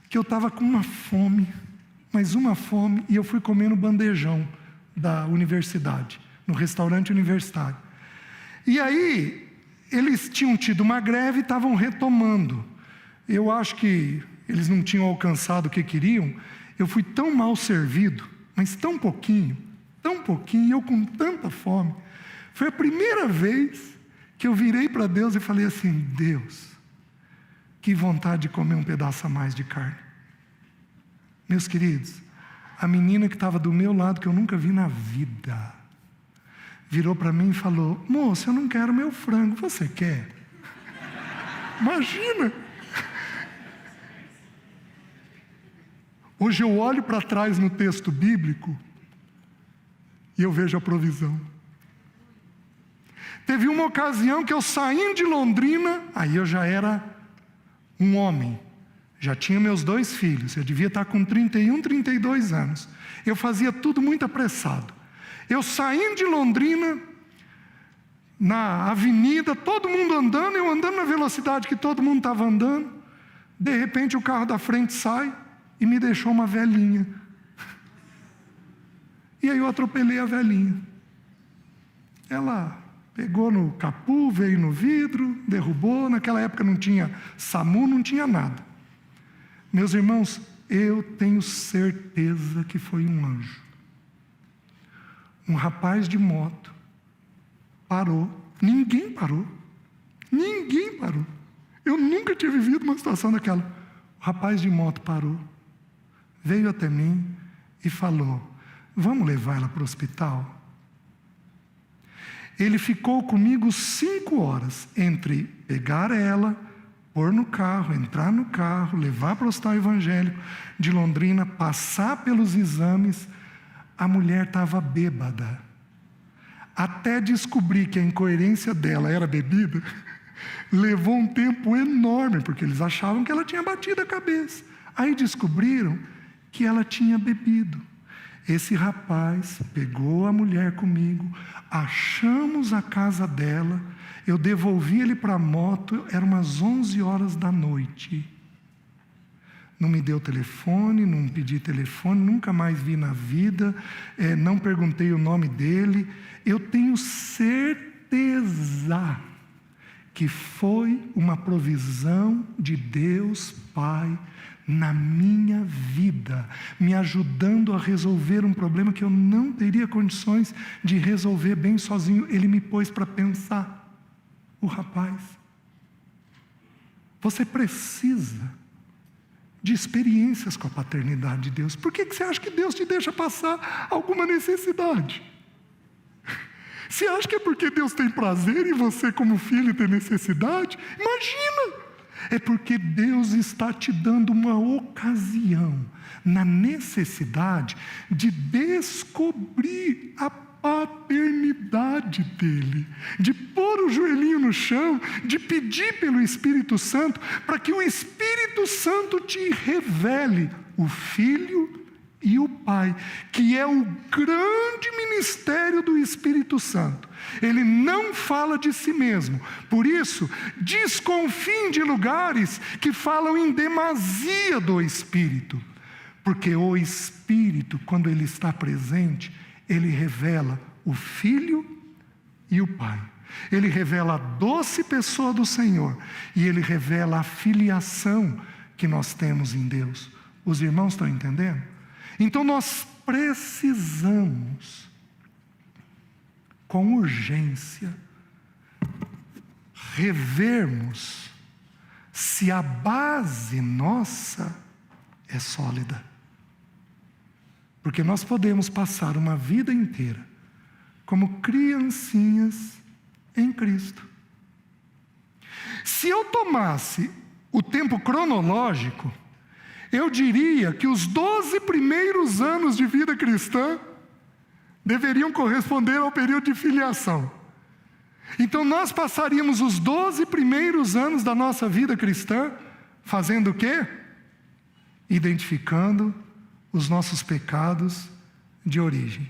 que eu estava com uma fome, mas uma fome, e eu fui comendo bandejão da universidade, no restaurante universitário. E aí, eles tinham tido uma greve e estavam retomando. Eu acho que eles não tinham alcançado o que queriam. Eu fui tão mal servido, mas tão pouquinho, e eu com tanta fome. Foi a primeira vez que eu virei para Deus e falei assim: Deus, que vontade de comer um pedaço a mais de carne. Meus queridos, a menina que estava do meu lado, que eu nunca vi na vida, virou para mim e falou: moça, eu não quero meu frango, você quer? Imagina! Hoje eu olho para trás no texto bíblico e eu vejo a provisão. Teve uma ocasião que eu saindo de Londrina, aí eu já era um homem, já tinha meus 2 filhos, eu devia estar com 31, 32 anos. Eu fazia tudo muito apressado. Eu saindo de Londrina, na avenida, todo mundo andando, eu andando na velocidade que todo mundo estava andando, de repente o carro da frente sai e me deixou uma velhinha. E aí eu atropelei a velhinha. Ela pegou no capu, veio no vidro, derrubou. Naquela época não tinha SAMU, não tinha nada. Meus irmãos, eu tenho certeza que foi um anjo. Um rapaz de moto parou. Ninguém parou. Ninguém parou. Eu nunca tinha vivido uma situação daquela. O rapaz de moto parou, veio até mim e falou: vamos levar ela para o hospital? Ele ficou comigo 5 horas, entre pegar ela, pôr no carro, entrar no carro, levar para o hospital evangélico de Londrina, passar pelos exames. A mulher estava bêbada. Até descobrir que a incoerência dela era bebida, levou um tempo enorme, porque eles achavam que ela tinha batido a cabeça. Aí descobriram que ela tinha bebido. Esse rapaz pegou a mulher comigo, achamos a casa dela, eu devolvi ele para a moto, eram umas 11 horas da noite. Não me deu telefone, não pedi telefone, nunca mais vi na vida, não perguntei o nome dele. Eu tenho certeza que foi uma provisão de Deus Pai na minha vida, me ajudando a resolver um problema que eu não teria condições de resolver bem sozinho. Ele me pôs para pensar. O rapaz, você precisa de experiências com a paternidade de Deus. Por que você acha que Deus te deixa passar alguma necessidade? Você acha que é porque Deus tem prazer em você como filho ter necessidade? Imagina! É porque Deus está te dando uma ocasião, na necessidade, de descobrir a paternidade dele, de pôr o joelhinho no chão, de pedir pelo Espírito Santo, para que o Espírito Santo te revele o Filho e o Pai, que é o grande ministério do Espírito Santo. Ele não fala de si mesmo, por isso, desconfiem de lugares que falam em demasia do Espírito, porque o Espírito, quando ele está presente, ele revela o Filho e o Pai. Ele revela a doce pessoa do Senhor e ele revela a filiação que nós temos em Deus. Os irmãos estão entendendo? Então nós precisamos, com urgência, revermos se a base nossa é sólida. Porque nós podemos passar uma vida inteira como criancinhas em Cristo. Se eu tomasse o tempo cronológico, eu diria que os 12 primeiros anos de vida cristã deveriam corresponder ao período de filiação. Então nós passaríamos os 12 primeiros anos da nossa vida cristã fazendo o quê? Identificando os nossos pecados de origem.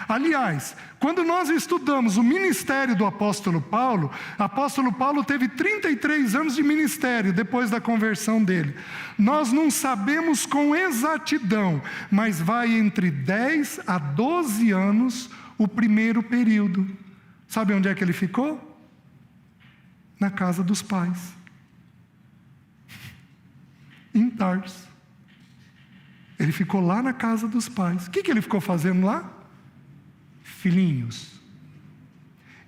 Aliás, quando nós estudamos o ministério do apóstolo Paulo teve 33 anos de ministério depois da conversão dele. Nós não sabemos com exatidão, mas vai entre 10 a 12 anos o primeiro período. Sabe onde é que ele ficou? Na casa dos pais, em Tarso. Ele ficou lá na casa dos pais. O que ele ficou fazendo lá? Filhinhos,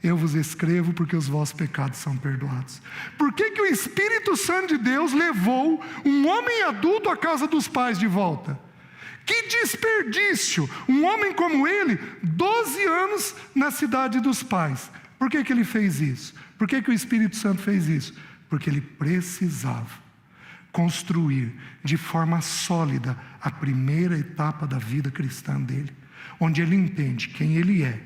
eu vos escrevo porque os vossos pecados são perdoados. Por que o Espírito Santo de Deus levou um homem adulto à casa dos pais de volta? Que desperdício! Um homem como ele, 12 anos na cidade dos pais. Por que ele fez isso? Por que o Espírito Santo fez isso? Porque ele precisava construir de forma sólida a primeira etapa da vida cristã dele, onde ele entende quem ele é,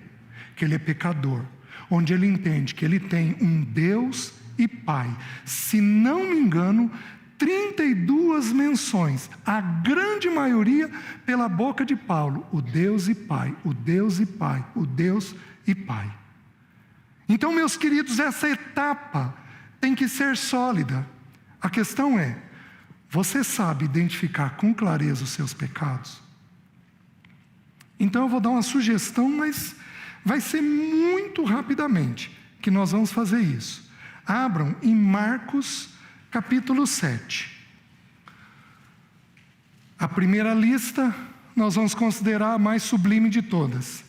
que ele é pecador, onde ele entende que ele tem um Deus e Pai. Se não me engano, 32 menções, a grande maioria pela boca de Paulo, o Deus e Pai, o Deus e Pai, o Deus e Pai. Então, meus queridos, essa etapa tem que ser sólida. A questão é, você sabe identificar com clareza os seus pecados? Então eu vou dar uma sugestão, mas vai ser muito rapidamente que nós vamos fazer isso. Abram em Marcos capítulo 7. A primeira lista nós vamos considerar a mais sublime de todas.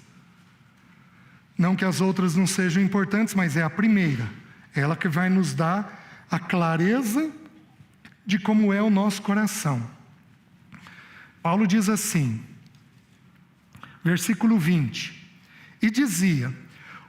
Não que as outras não sejam importantes, mas é a primeira. Ela que vai nos dar a clareza de como é o nosso coração. Paulo diz assim, versículo 20, e dizia,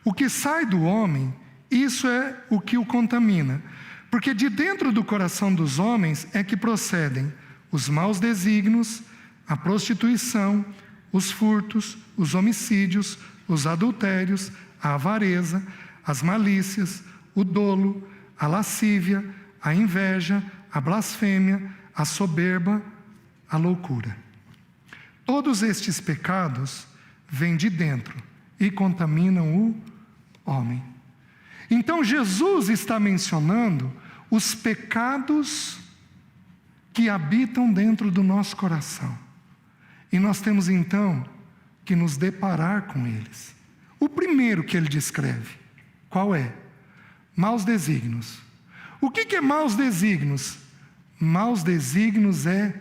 o que sai do homem, isso é o que o contamina, porque de dentro do coração dos homens é que procedem os maus desígnios, a prostituição, os furtos, os homicídios, os adultérios, a avareza, as malícias, o dolo, a lascívia, a inveja, a blasfêmia, a soberba, a loucura. Todos estes pecados vêm de dentro e contaminam o homem. Então Jesus está mencionando os pecados que habitam dentro do nosso coração. E nós temos então que nos deparar com eles. O primeiro que ele descreve, qual é? Maus desígnios. O que é maus desígnios? Maus desígnios é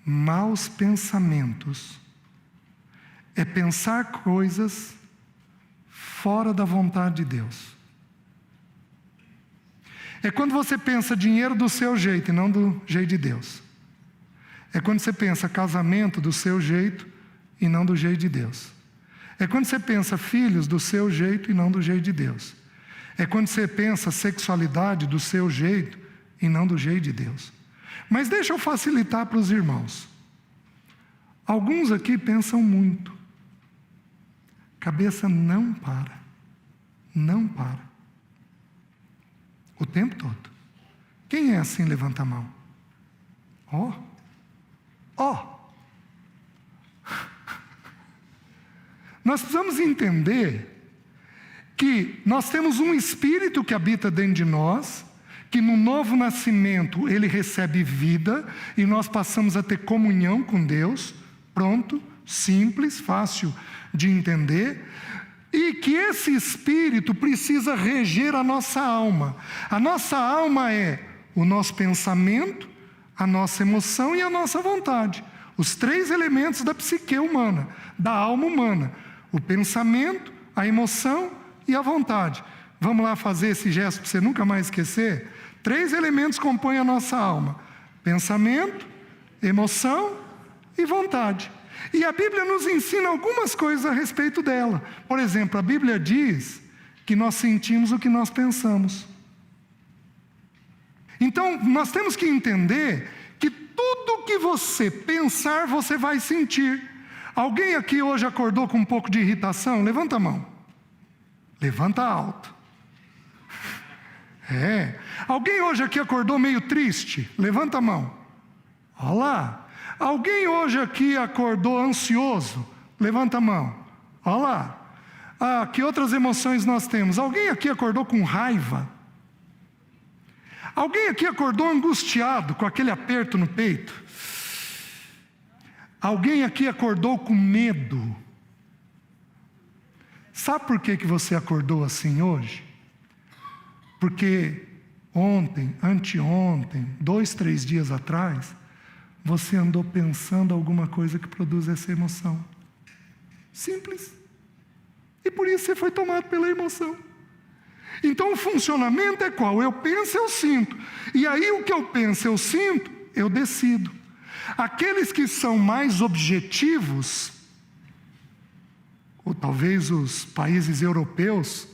maus pensamentos. É pensar coisas fora da vontade de Deus. É quando você pensa dinheiro do seu jeito e não do jeito de Deus. É quando você pensa casamento do seu jeito e não do jeito de Deus. É quando você pensa filhos do seu jeito e não do jeito de Deus. É quando você pensa sexualidade do seu jeito e não do jeito de Deus. Mas deixa eu facilitar para os irmãos. Alguns aqui pensam muito. Cabeça não para. Não para. O tempo todo. Quem é assim? Levanta a mão. Ó. Nós precisamos entender que nós temos um Espírito que habita dentro de nós, que no novo nascimento ele recebe vida e nós passamos a ter comunhão com Deus, pronto, simples, fácil de entender, e que esse Espírito precisa reger a nossa alma. A nossa alma é o nosso pensamento, a nossa emoção e a nossa vontade. Os 3 elementos da psique humana, da alma humana. O pensamento, a emoção e a vontade. Vamos lá fazer esse gesto para você nunca mais esquecer? 3 elementos compõem a nossa alma: pensamento, emoção e vontade. E a Bíblia nos ensina algumas coisas a respeito dela. Por exemplo, a Bíblia diz que nós sentimos o que nós pensamos. Então, nós temos que entender que tudo que você pensar, você vai sentir. Alguém aqui hoje acordou com um pouco de irritação? Levanta a mão. Levanta alto. Alguém hoje aqui acordou meio triste? Levanta a mão. Olha lá. Alguém hoje aqui acordou ansioso? Levanta a mão. Olha lá. Que outras emoções nós temos? Alguém aqui acordou com raiva? Alguém aqui acordou angustiado, com aquele aperto no peito? Alguém aqui acordou com medo? Sabe por que você acordou assim hoje? Porque ontem, anteontem, 2, 3 dias atrás, você andou pensando alguma coisa que produz essa emoção. Simples. E por isso você foi tomado pela emoção. Então o funcionamento é qual? Eu penso, eu sinto. E aí o que eu penso, eu sinto, eu decido. Aqueles que são mais objetivos, ou talvez os países europeus,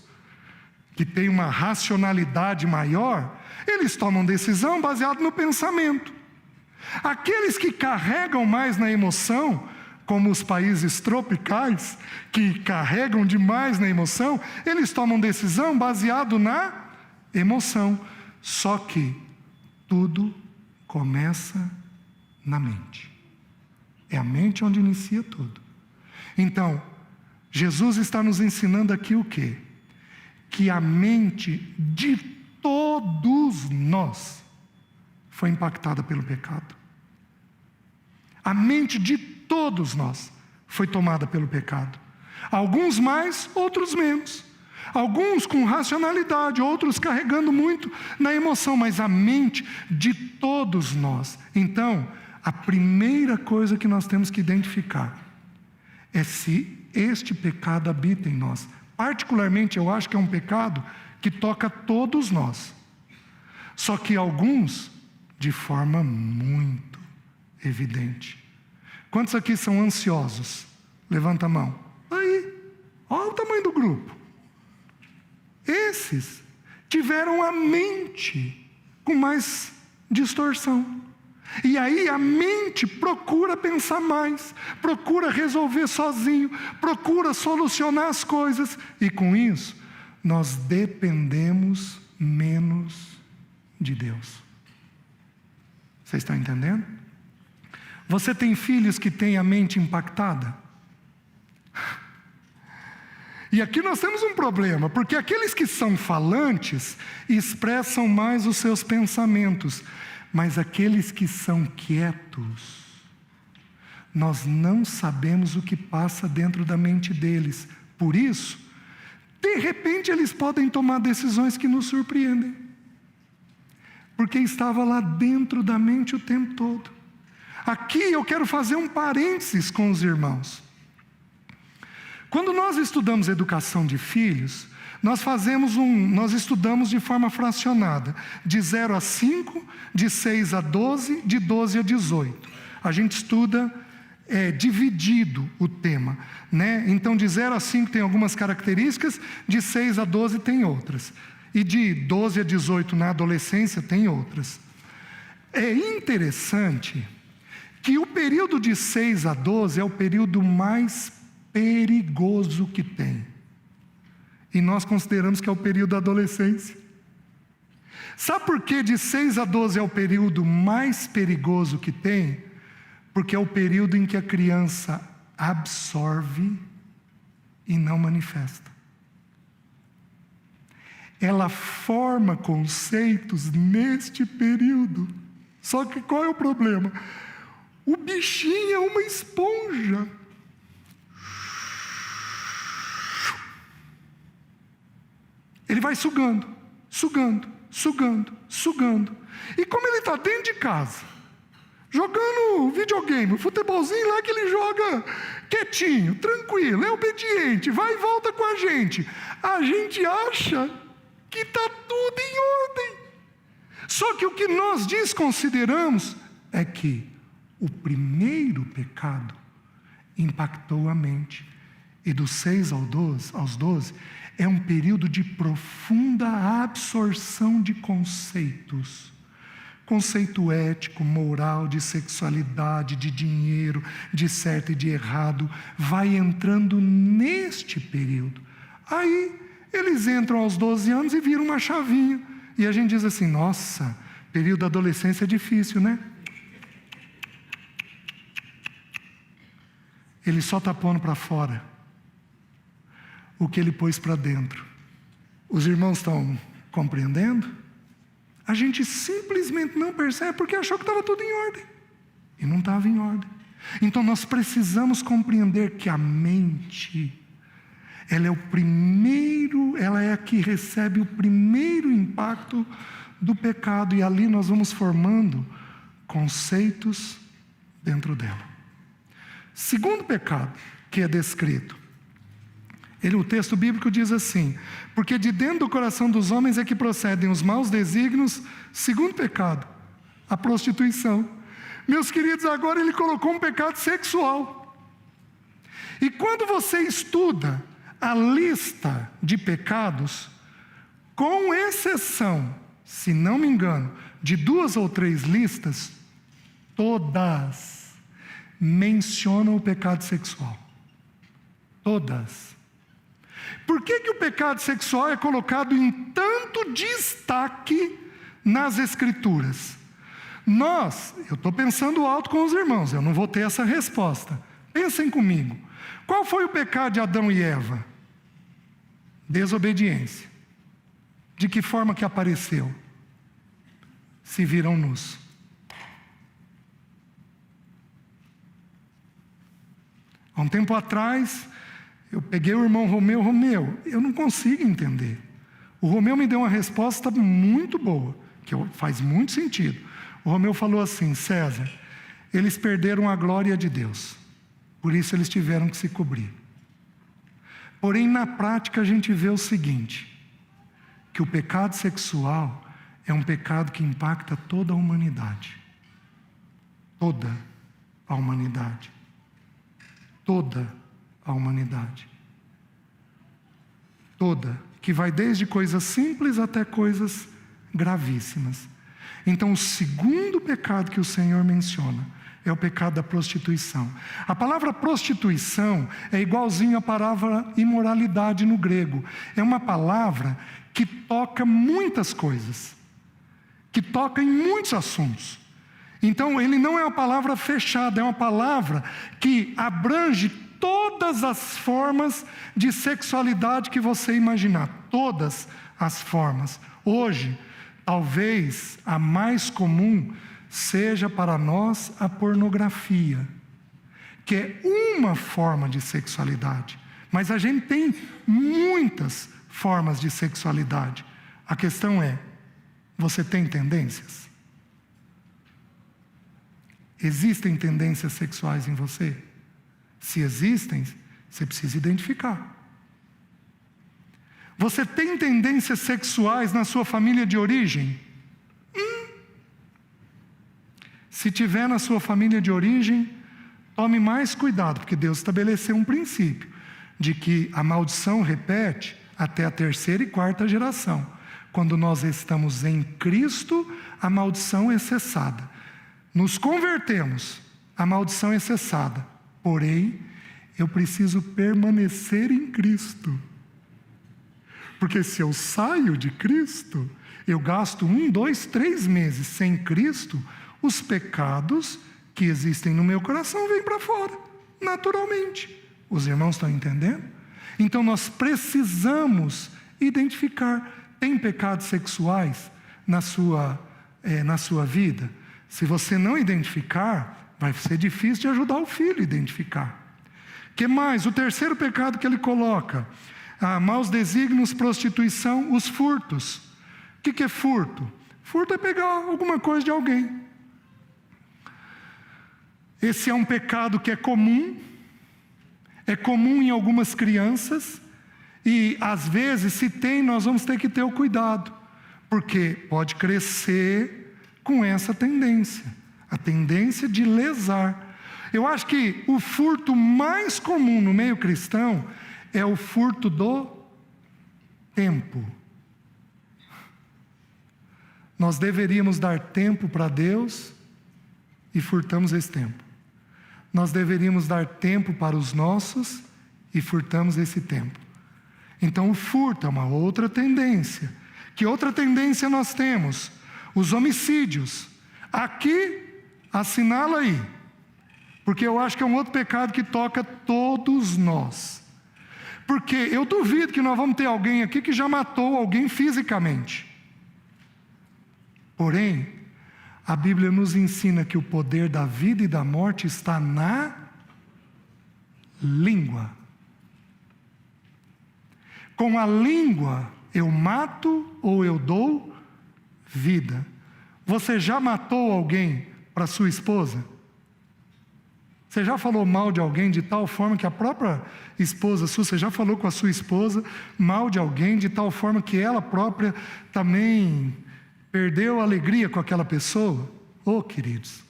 que têm uma racionalidade maior, eles tomam decisão baseada no pensamento. Aqueles que carregam mais na emoção, como os países tropicais, que carregam demais na emoção, eles tomam decisão baseado na emoção. Só que tudo começa na mente. É a mente onde inicia tudo. Então, Jesus está nos ensinando aqui o quê? Que a mente de todos nós foi impactada pelo pecado. A mente de todos nós foi tomada pelo pecado. Alguns mais, outros menos. Alguns com racionalidade, outros carregando muito na emoção, mas a mente de todos nós. Então, a primeira coisa que nós temos que identificar é se este pecado habita em nós. Particularmente, eu acho que é um pecado que toca todos nós. Só que alguns, de forma muito evidente. Quantos aqui são ansiosos? Levanta a mão. Aí, olha o tamanho do grupo. Esses tiveram a mente com mais distorção. E aí a mente procura pensar mais, procura resolver sozinho, procura solucionar as coisas. E com isso, nós dependemos menos de Deus. Vocês estão entendendo? Você tem filhos que têm a mente impactada? E aqui nós temos um problema, porque aqueles que são falantes expressam mais os seus pensamentos, mas aqueles que são quietos, nós não sabemos o que passa dentro da mente deles. Por isso, de repente eles podem tomar decisões que nos surpreendem, porque estava lá dentro da mente o tempo todo. Aqui eu quero fazer um parênteses com os irmãos. Quando nós estudamos educação de filhos, nós estudamos de forma fracionada, de 0 a 5, de 6 a 12, de 12 a 18. A gente estuda dividido o tema, né? Então, de 0 a 5 tem algumas características, de 6 a 12 tem outras. E de 12 a 18 na adolescência tem outras. É interessante que o período de 6 a 12 é o período mais perigoso que tem. E nós consideramos que é o período da adolescência. Sabe por que de 6 a 12 é o período mais perigoso que tem? Porque é o período em que a criança absorve e não manifesta. Ela forma conceitos neste período. Só que qual é o problema? O bichinho é uma esponja. Ele vai sugando, sugando, sugando, sugando. E como ele está dentro de casa, jogando videogame, o futebolzinho lá que ele joga quietinho, tranquilo, é obediente, vai e volta com a gente acha que está tudo em ordem. Só que o que nós desconsideramos é que o primeiro pecado impactou a mente. E dos 6 aos 12 é um período de profunda absorção de conceitos. Conceito ético, moral, de sexualidade, de dinheiro, de certo e de errado, vai entrando neste período. Aí eles entram aos 12 anos e viram uma chavinha. E a gente diz assim, nossa, período da adolescência é difícil, né? Ele só está pondo para fora o que ele pôs para dentro. Os irmãos estão compreendendo? A gente simplesmente não percebe porque achou que estava tudo em ordem. E não estava em ordem. Então nós precisamos compreender que a mente, ela é a que recebe o primeiro impacto do pecado. E ali nós vamos formando conceitos dentro dela. Segundo pecado que é descrito, o texto bíblico diz assim: porque de dentro do coração dos homens é que procedem os maus desígnios. Segundo pecado, a prostituição. Meus queridos, agora ele colocou um pecado sexual. E quando você estuda a lista de pecados, com exceção, se não me engano, de 2 ou 3 listas, todas mencionam o pecado sexual. Todas. Por que o pecado sexual é colocado em tanto destaque nas Escrituras? Eu estou pensando alto com os irmãos, eu não vou ter essa resposta. Pensem comigo. Qual foi o pecado de Adão e Eva? Desobediência. De que forma que apareceu? Se viram nus. Há um tempo atrás, eu peguei o irmão Romeu, eu não consigo entender. O Romeu me deu uma resposta muito boa, que faz muito sentido. O Romeu falou assim: César, eles perderam a glória de Deus, por isso eles tiveram que se cobrir. Porém, na prática a gente vê o seguinte, que o pecado sexual é um pecado que impacta toda a humanidade. Toda a humanidade. Toda a humanidade. Toda. Que vai desde coisas simples até coisas gravíssimas. Então, o segundo pecado que o Senhor menciona é o pecado da prostituição. A palavra prostituição é igualzinho à palavra imoralidade no grego. É uma palavra que toca muitas coisas, que toca em muitos assuntos. Então, ele não é uma palavra fechada, é uma palavra que abrange todas as formas de sexualidade que você imaginar. Todas as formas. Hoje, talvez a mais comum seja para nós a pornografia, que é uma forma de sexualidade. Mas a gente tem muitas formas de sexualidade. A questão é, você tem tendências? Existem tendências sexuais em você? Se existem, você precisa identificar. Você tem tendências sexuais na sua família de origem? Se tiver na sua família de origem, tome mais cuidado, porque Deus estabeleceu um princípio de que a maldição repete até a 3ª e 4ª geração. Quando nós estamos em Cristo, a maldição é cessada. Nos convertemos, a maldição é cessada. Porém, eu preciso permanecer em Cristo. Porque se eu saio de Cristo, eu gasto 1, 2, 3 meses sem Cristo, os pecados que existem no meu coração vêm para fora, naturalmente. Os irmãos estão entendendo? Então nós precisamos identificar. Tem pecados sexuais na sua vida? Se você não identificar, vai ser difícil de ajudar o filho a identificar. Que mais? O 3º pecado que ele coloca: maus desígnios, prostituição, os furtos. O que é furto? Furto é pegar alguma coisa de alguém. Esse é um pecado que é comum em algumas crianças, e às vezes, se tem, nós vamos ter que ter o cuidado, porque pode crescer com essa tendência, a tendência de lesar. Eu acho que o furto mais comum no meio cristão é o furto do tempo. Nós deveríamos dar tempo para Deus e furtamos esse tempo. Nós deveríamos dar tempo para os nossos e furtamos esse tempo. Então o furto é uma outra tendência. Que outra tendência nós temos? Os homicídios. Aqui, assinala aí. Porque eu acho que é um outro pecado que toca todos nós. Porque eu duvido que nós vamos ter alguém aqui que já matou alguém fisicamente. Porém, a Bíblia nos ensina que o poder da vida e da morte está na língua. Com a língua eu mato ou eu dou vida. Você já matou alguém para sua esposa? Você já falou mal de alguém de tal forma que a própria esposa sua, você já falou com a sua esposa mal de alguém de tal forma que ela própria também perdeu a alegria com aquela pessoa? Oh, queridos,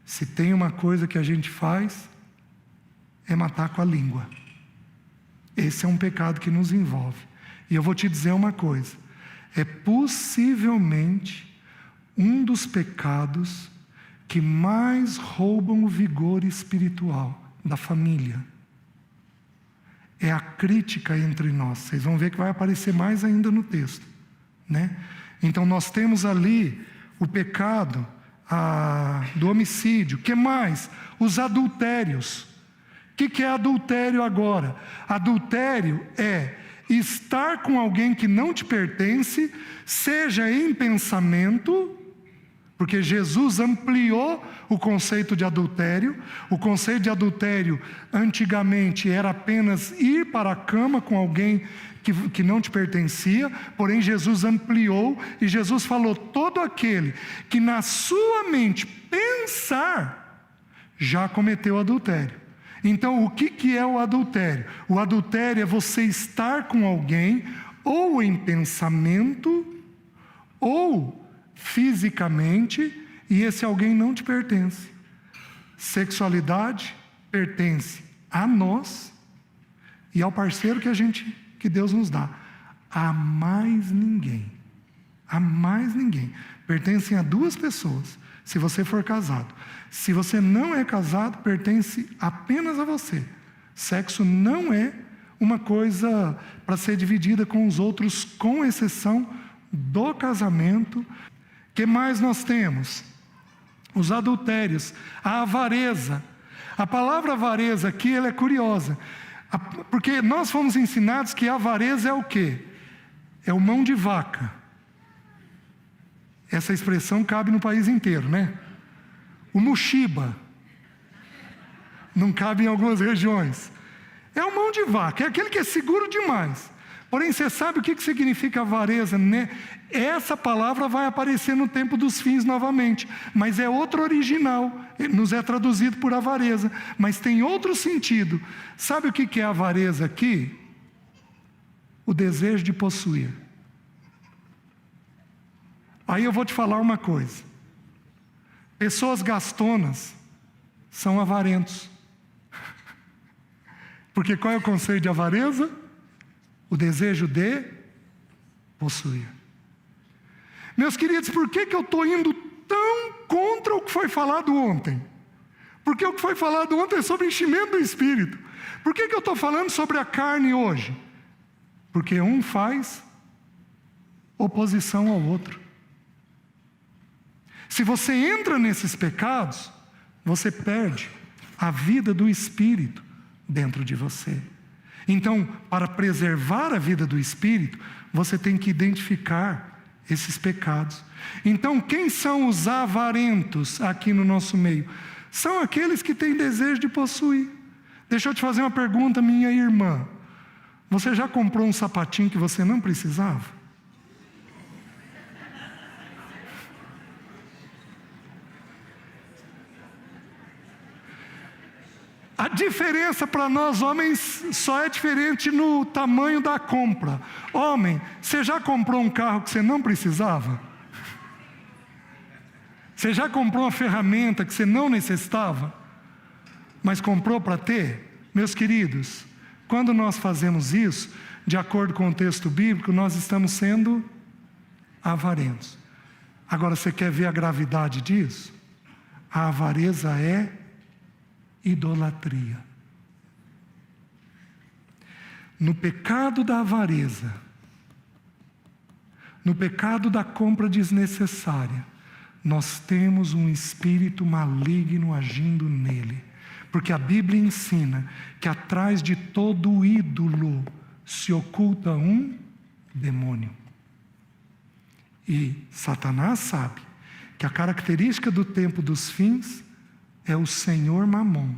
se tem uma coisa que a gente faz, é matar com a língua. Esse é um pecado que nos envolve. E eu vou te dizer uma coisa: é possivelmente um dos pecados que mais roubam o vigor espiritual da família. É a crítica entre nós. Vocês vão ver que vai aparecer mais ainda no texto, né? Então nós temos ali o pecado do homicídio. O que mais? Os adultérios. O que é adultério agora? Adultério é estar com alguém que não te pertence, seja em pensamento, porque Jesus ampliou o conceito de adultério. O conceito de adultério antigamente era apenas ir para a cama com alguém que não te pertencia, porém Jesus ampliou e Jesus falou: todo aquele que na sua mente pensar já cometeu adultério. Então o que é o adultério? O adultério é você estar com alguém ou em pensamento ou fisicamente, e esse alguém não te pertence. Sexualidade pertence a nós e ao parceiro que Deus nos dá. A mais ninguém. A mais ninguém. Pertencem a 2 pessoas, se você for casado. Se você não é casado, pertence apenas a você. Sexo não é uma coisa para ser dividida com os outros, com exceção do casamento. O que mais nós temos? Os adultérios, a avareza. A palavra avareza aqui, ela é curiosa, porque nós fomos ensinados que a avareza é o quê? É o mão de vaca. Essa expressão cabe no país inteiro, né? O muxiba. Não cabe em algumas regiões. É o mão de vaca, é aquele que é seguro demais. Porém, você sabe o que significa avareza, né? Essa palavra vai aparecer no tempo dos fins novamente, mas é outro original, nos é traduzido por avareza, mas tem outro sentido. Sabe o que é avareza aqui? O desejo de possuir. Aí eu vou te falar uma coisa: pessoas gastonas são avarentos. Porque qual é o conceito de avareza? O desejo de possuir. Meus queridos, por que eu estou indo tão contra o que foi falado ontem? Porque o que foi falado ontem é sobre enchimento do Espírito. Por que eu estou falando sobre a carne hoje? Porque um faz oposição ao outro. Se você entra nesses pecados, você perde a vida do Espírito dentro de você. Então, para preservar a vida do Espírito, você tem que identificar esses pecados. Então, quem são os avarentos aqui no nosso meio? São aqueles que têm desejo de possuir. Deixa eu te fazer uma pergunta, minha irmã. Você já comprou um sapatinho que você não precisava? A diferença para nós homens só é diferente no tamanho da compra. Homem, você já comprou um carro que você não precisava? Você já comprou uma ferramenta que você não necessitava, mas comprou para ter? Meus queridos, quando nós fazemos isso, de acordo com o texto bíblico, nós estamos sendo avarentos. Agora, você quer ver a gravidade disso? A avareza é idolatria. No pecado da avareza, no pecado da compra desnecessária, nós temos um espírito maligno agindo nele. Porque a Bíblia ensina que atrás de todo ídolo se oculta um demônio. E Satanás sabe que a característica do tempo dos fins é o Senhor Mamon.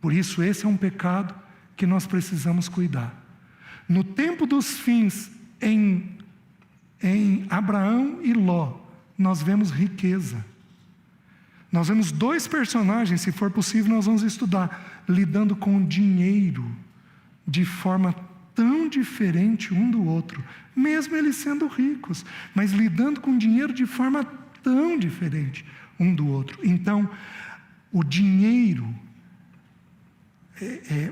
Por isso esse é um pecado que nós precisamos cuidar. No tempo dos fins, em Abraão e Ló, nós vemos riqueza. Nós vemos dois personagens, se for possível nós vamos estudar, lidando com dinheiro de forma tão diferente um do outro, mesmo eles sendo ricos, mas lidando com dinheiro de forma tão diferente um do outro. Então, o dinheiro,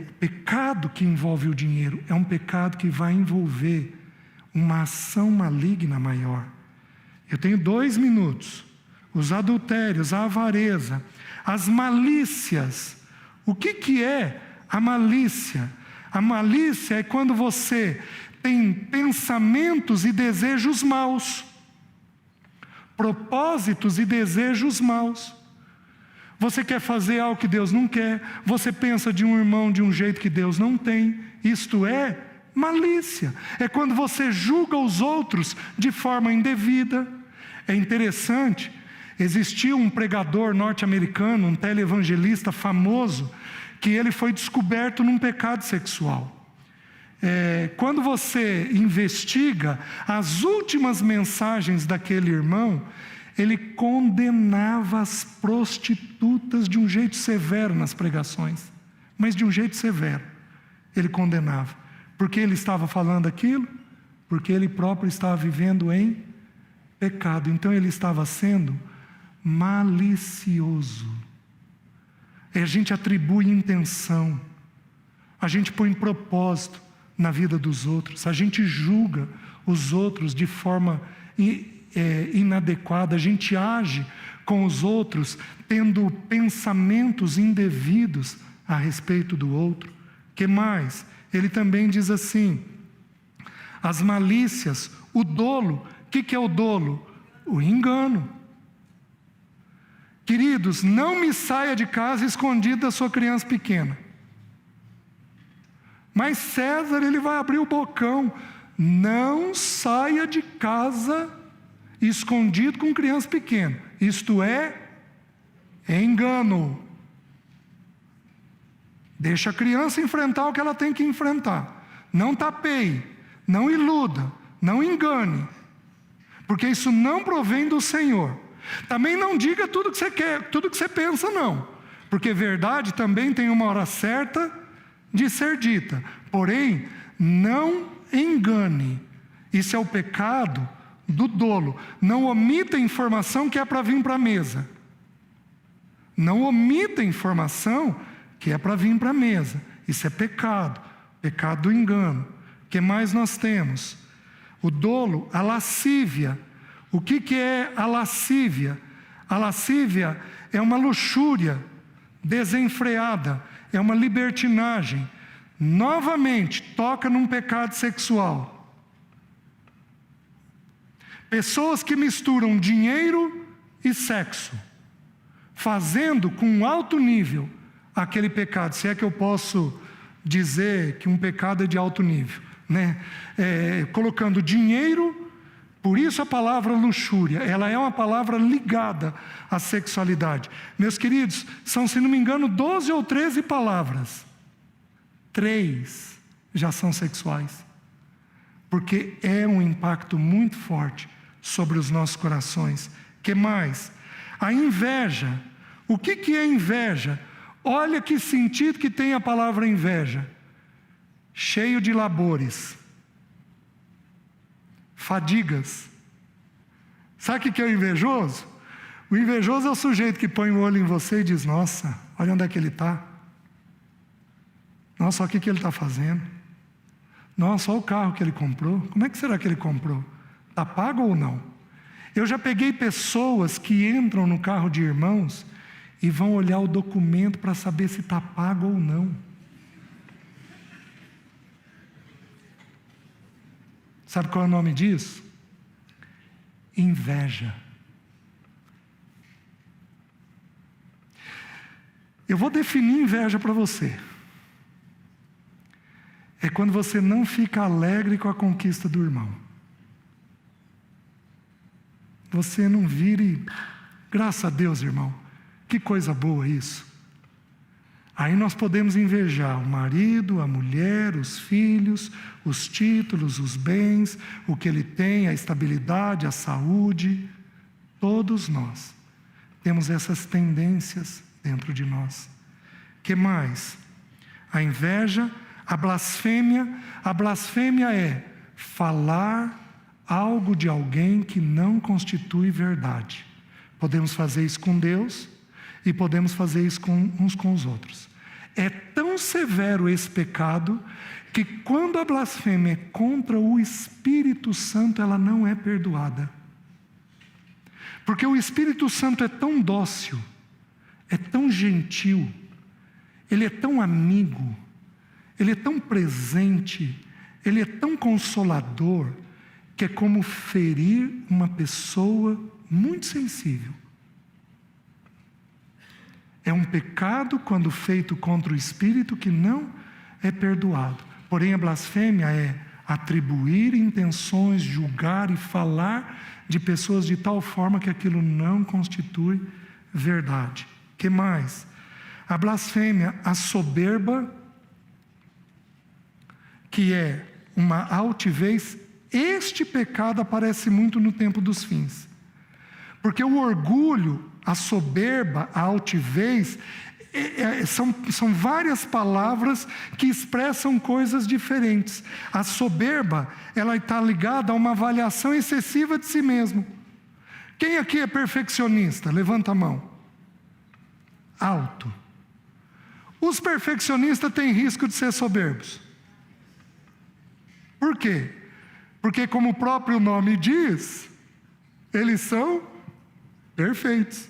o pecado que envolve o dinheiro, é um pecado que vai envolver uma ação maligna maior. Eu tenho 2 minutos. Os adultérios, a avareza, as malícias. O que é a malícia? A malícia é quando você tem pensamentos e desejos maus, propósitos e desejos maus. Você quer fazer algo que Deus não quer, você pensa de um irmão de um jeito que Deus não tem. Isto é malícia. É quando você julga os outros de forma indevida. É interessante, existiu um pregador norte-americano, um televangelista famoso, que ele foi descoberto num pecado sexual. Quando você investiga as últimas mensagens daquele irmão, ele condenava as prostitutas de um jeito severo nas pregações, mas de um jeito severo. Ele condenava. Por que ele estava falando aquilo? Porque ele próprio estava vivendo em pecado. Então ele estava sendo malicioso. A gente atribui intenção, a gente põe propósito na vida dos outros, a gente julga os outros de forma inadequada, a gente age com os outros tendo pensamentos indevidos a respeito do outro. Que mais? Ele também diz assim, as malícias, o dolo. O que é o dolo? O engano. Queridos, não me saia de casa escondido da sua criança pequena. Mas César, ele vai abrir o bocão. Não saia de casa escondido com criança pequena. Isto é engano. Deixa a criança enfrentar o que ela tem que enfrentar. Não tapeie, não iluda, não engane. Porque isso não provém do Senhor. Também não diga tudo que você quer, tudo que você pensa, não. Porque verdade também tem uma hora certa de ser dita. Porém, não engane. Isso é o pecado do dolo. Não omita informação que é para vir para a mesa. Não omita informação que é para vir para a mesa. Isso é pecado. Pecado do engano. O que mais nós temos? O dolo, a lascívia. O que é a lascívia? A lascívia é uma luxúria desenfreada, é uma libertinagem. Novamente, toca num pecado sexual. Pessoas que misturam dinheiro e sexo, fazendo com alto nível aquele pecado. Se é que eu posso dizer que um pecado é de alto nível, né? Colocando dinheiro. Por isso a palavra luxúria, ela é uma palavra ligada à sexualidade. Meus queridos, são, se não me engano, 12 ou 13 palavras. 3 já são sexuais. Porque é um impacto muito forte sobre os nossos corações. Que mais? A inveja. O que é inveja? Olha que sentido que tem a palavra inveja. Cheio de labores. Fadigas. Sabe o que é o invejoso? O invejoso é o sujeito que põe o olho em você e diz: nossa, olha onde é que ele está. Nossa, olha o que ele está fazendo. Nossa, olha o carro que ele comprou. Como é que será que ele comprou? Está pago ou não? Eu já peguei pessoas que entram no carro de irmãos e vão olhar o documento para saber se está pago ou não. Sabe qual é o nome disso? Inveja. Eu vou definir inveja para você. É quando você não fica alegre com a conquista do irmão. Você não vira e, graças a Deus, irmão, que coisa boa isso. Aí nós podemos invejar o marido, a mulher, os filhos, os títulos, os bens, o que ele tem, a estabilidade, a saúde. Todos nós temos essas tendências dentro de nós. Que mais? A inveja, a blasfêmia. A blasfêmia é falar algo de alguém que não constitui verdade. Podemos fazer isso com Deus e podemos fazer isso uns com os outros. É tão severo esse pecado que quando a blasfêmia é contra o Espírito Santo, ela não é perdoada. Porque o Espírito Santo é tão dócil, é tão gentil, ele é tão amigo, ele é tão presente, ele é tão consolador, que é como ferir uma pessoa muito sensível. É um pecado quando feito contra o Espírito que não é perdoado. Porém, a blasfêmia é atribuir intenções, julgar e falar de pessoas de tal forma que aquilo não constitui verdade. Que mais? A blasfêmia, a soberba, que é uma altivez. Este pecado aparece muito no tempo dos fins. Porque o orgulho, a soberba, a altivez, são várias palavras que expressam coisas diferentes. A soberba, ela está ligada a uma avaliação excessiva de si mesmo. Quem aqui é perfeccionista? Levanta a mão. Alto. Os perfeccionistas têm risco de ser soberbos. Por quê? Porque, como o próprio nome diz, eles são perfeitos.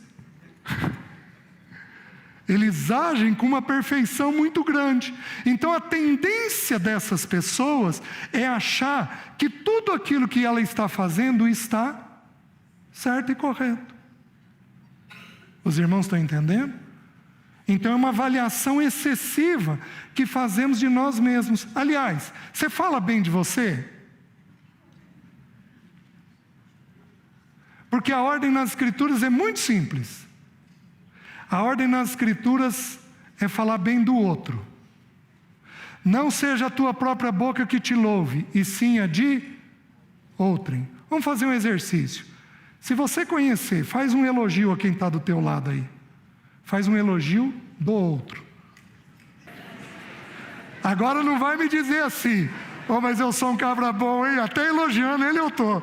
Eles agem com uma perfeição muito grande. Então a tendência dessas pessoas é achar que tudo aquilo que ela está fazendo está certo e correto. Os irmãos estão entendendo? Então é uma avaliação excessiva que fazemos de nós mesmos. Aliás, você fala bem de você? Porque a ordem nas Escrituras é muito simples. A ordem nas Escrituras é falar bem do outro. Não seja a tua própria boca que te louve, e sim a de outrem. Vamos fazer um exercício. Se você conhecer, faz um elogio a quem está do teu lado aí. Faz um elogio do outro. Agora não vai me dizer assim: oh, mas eu sou um cabra bom, hein? Até elogiando ele eu estou.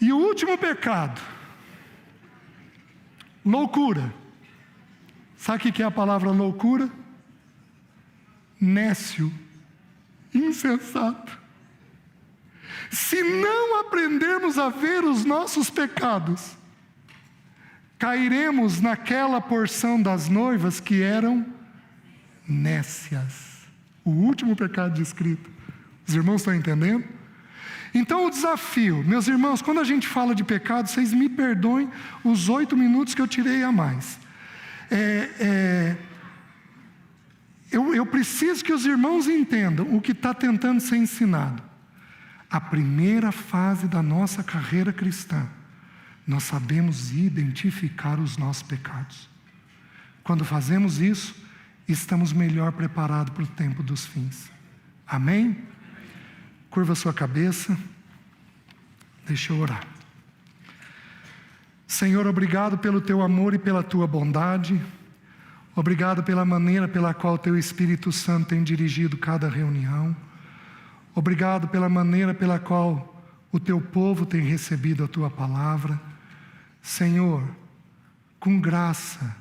E o último pecado, loucura. Sabe o que é a palavra loucura? Nécio, insensato. Se não aprendermos a ver os nossos pecados, cairemos naquela porção das noivas que eram nécias. O último pecado descrito. Os irmãos estão entendendo? Então o desafio, meus irmãos, quando a gente fala de pecado, vocês me perdoem os 8 minutos que eu tirei a mais. Eu preciso que os irmãos entendam o que está tentando ser ensinado. A primeira fase da nossa carreira cristã, nós sabemos identificar os nossos pecados. Quando fazemos isso, estamos melhor preparados para o tempo dos fins. Amém? Curva sua cabeça. Deixa eu orar. Senhor, obrigado pelo teu amor e pela tua bondade. Obrigado pela maneira pela qual o teu Espírito Santo tem dirigido cada reunião. Obrigado pela maneira pela qual o teu povo tem recebido a tua palavra. Senhor, com graça,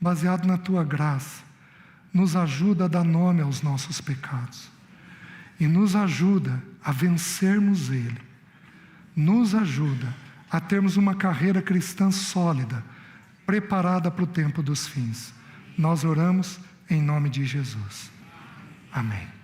baseado na tua graça, nos ajuda a dar nome aos nossos pecados. E nos ajuda a vencermos ele. Nos ajuda a termos uma carreira cristã sólida, preparada para o tempo dos fins. Nós oramos em nome de Jesus. Amém.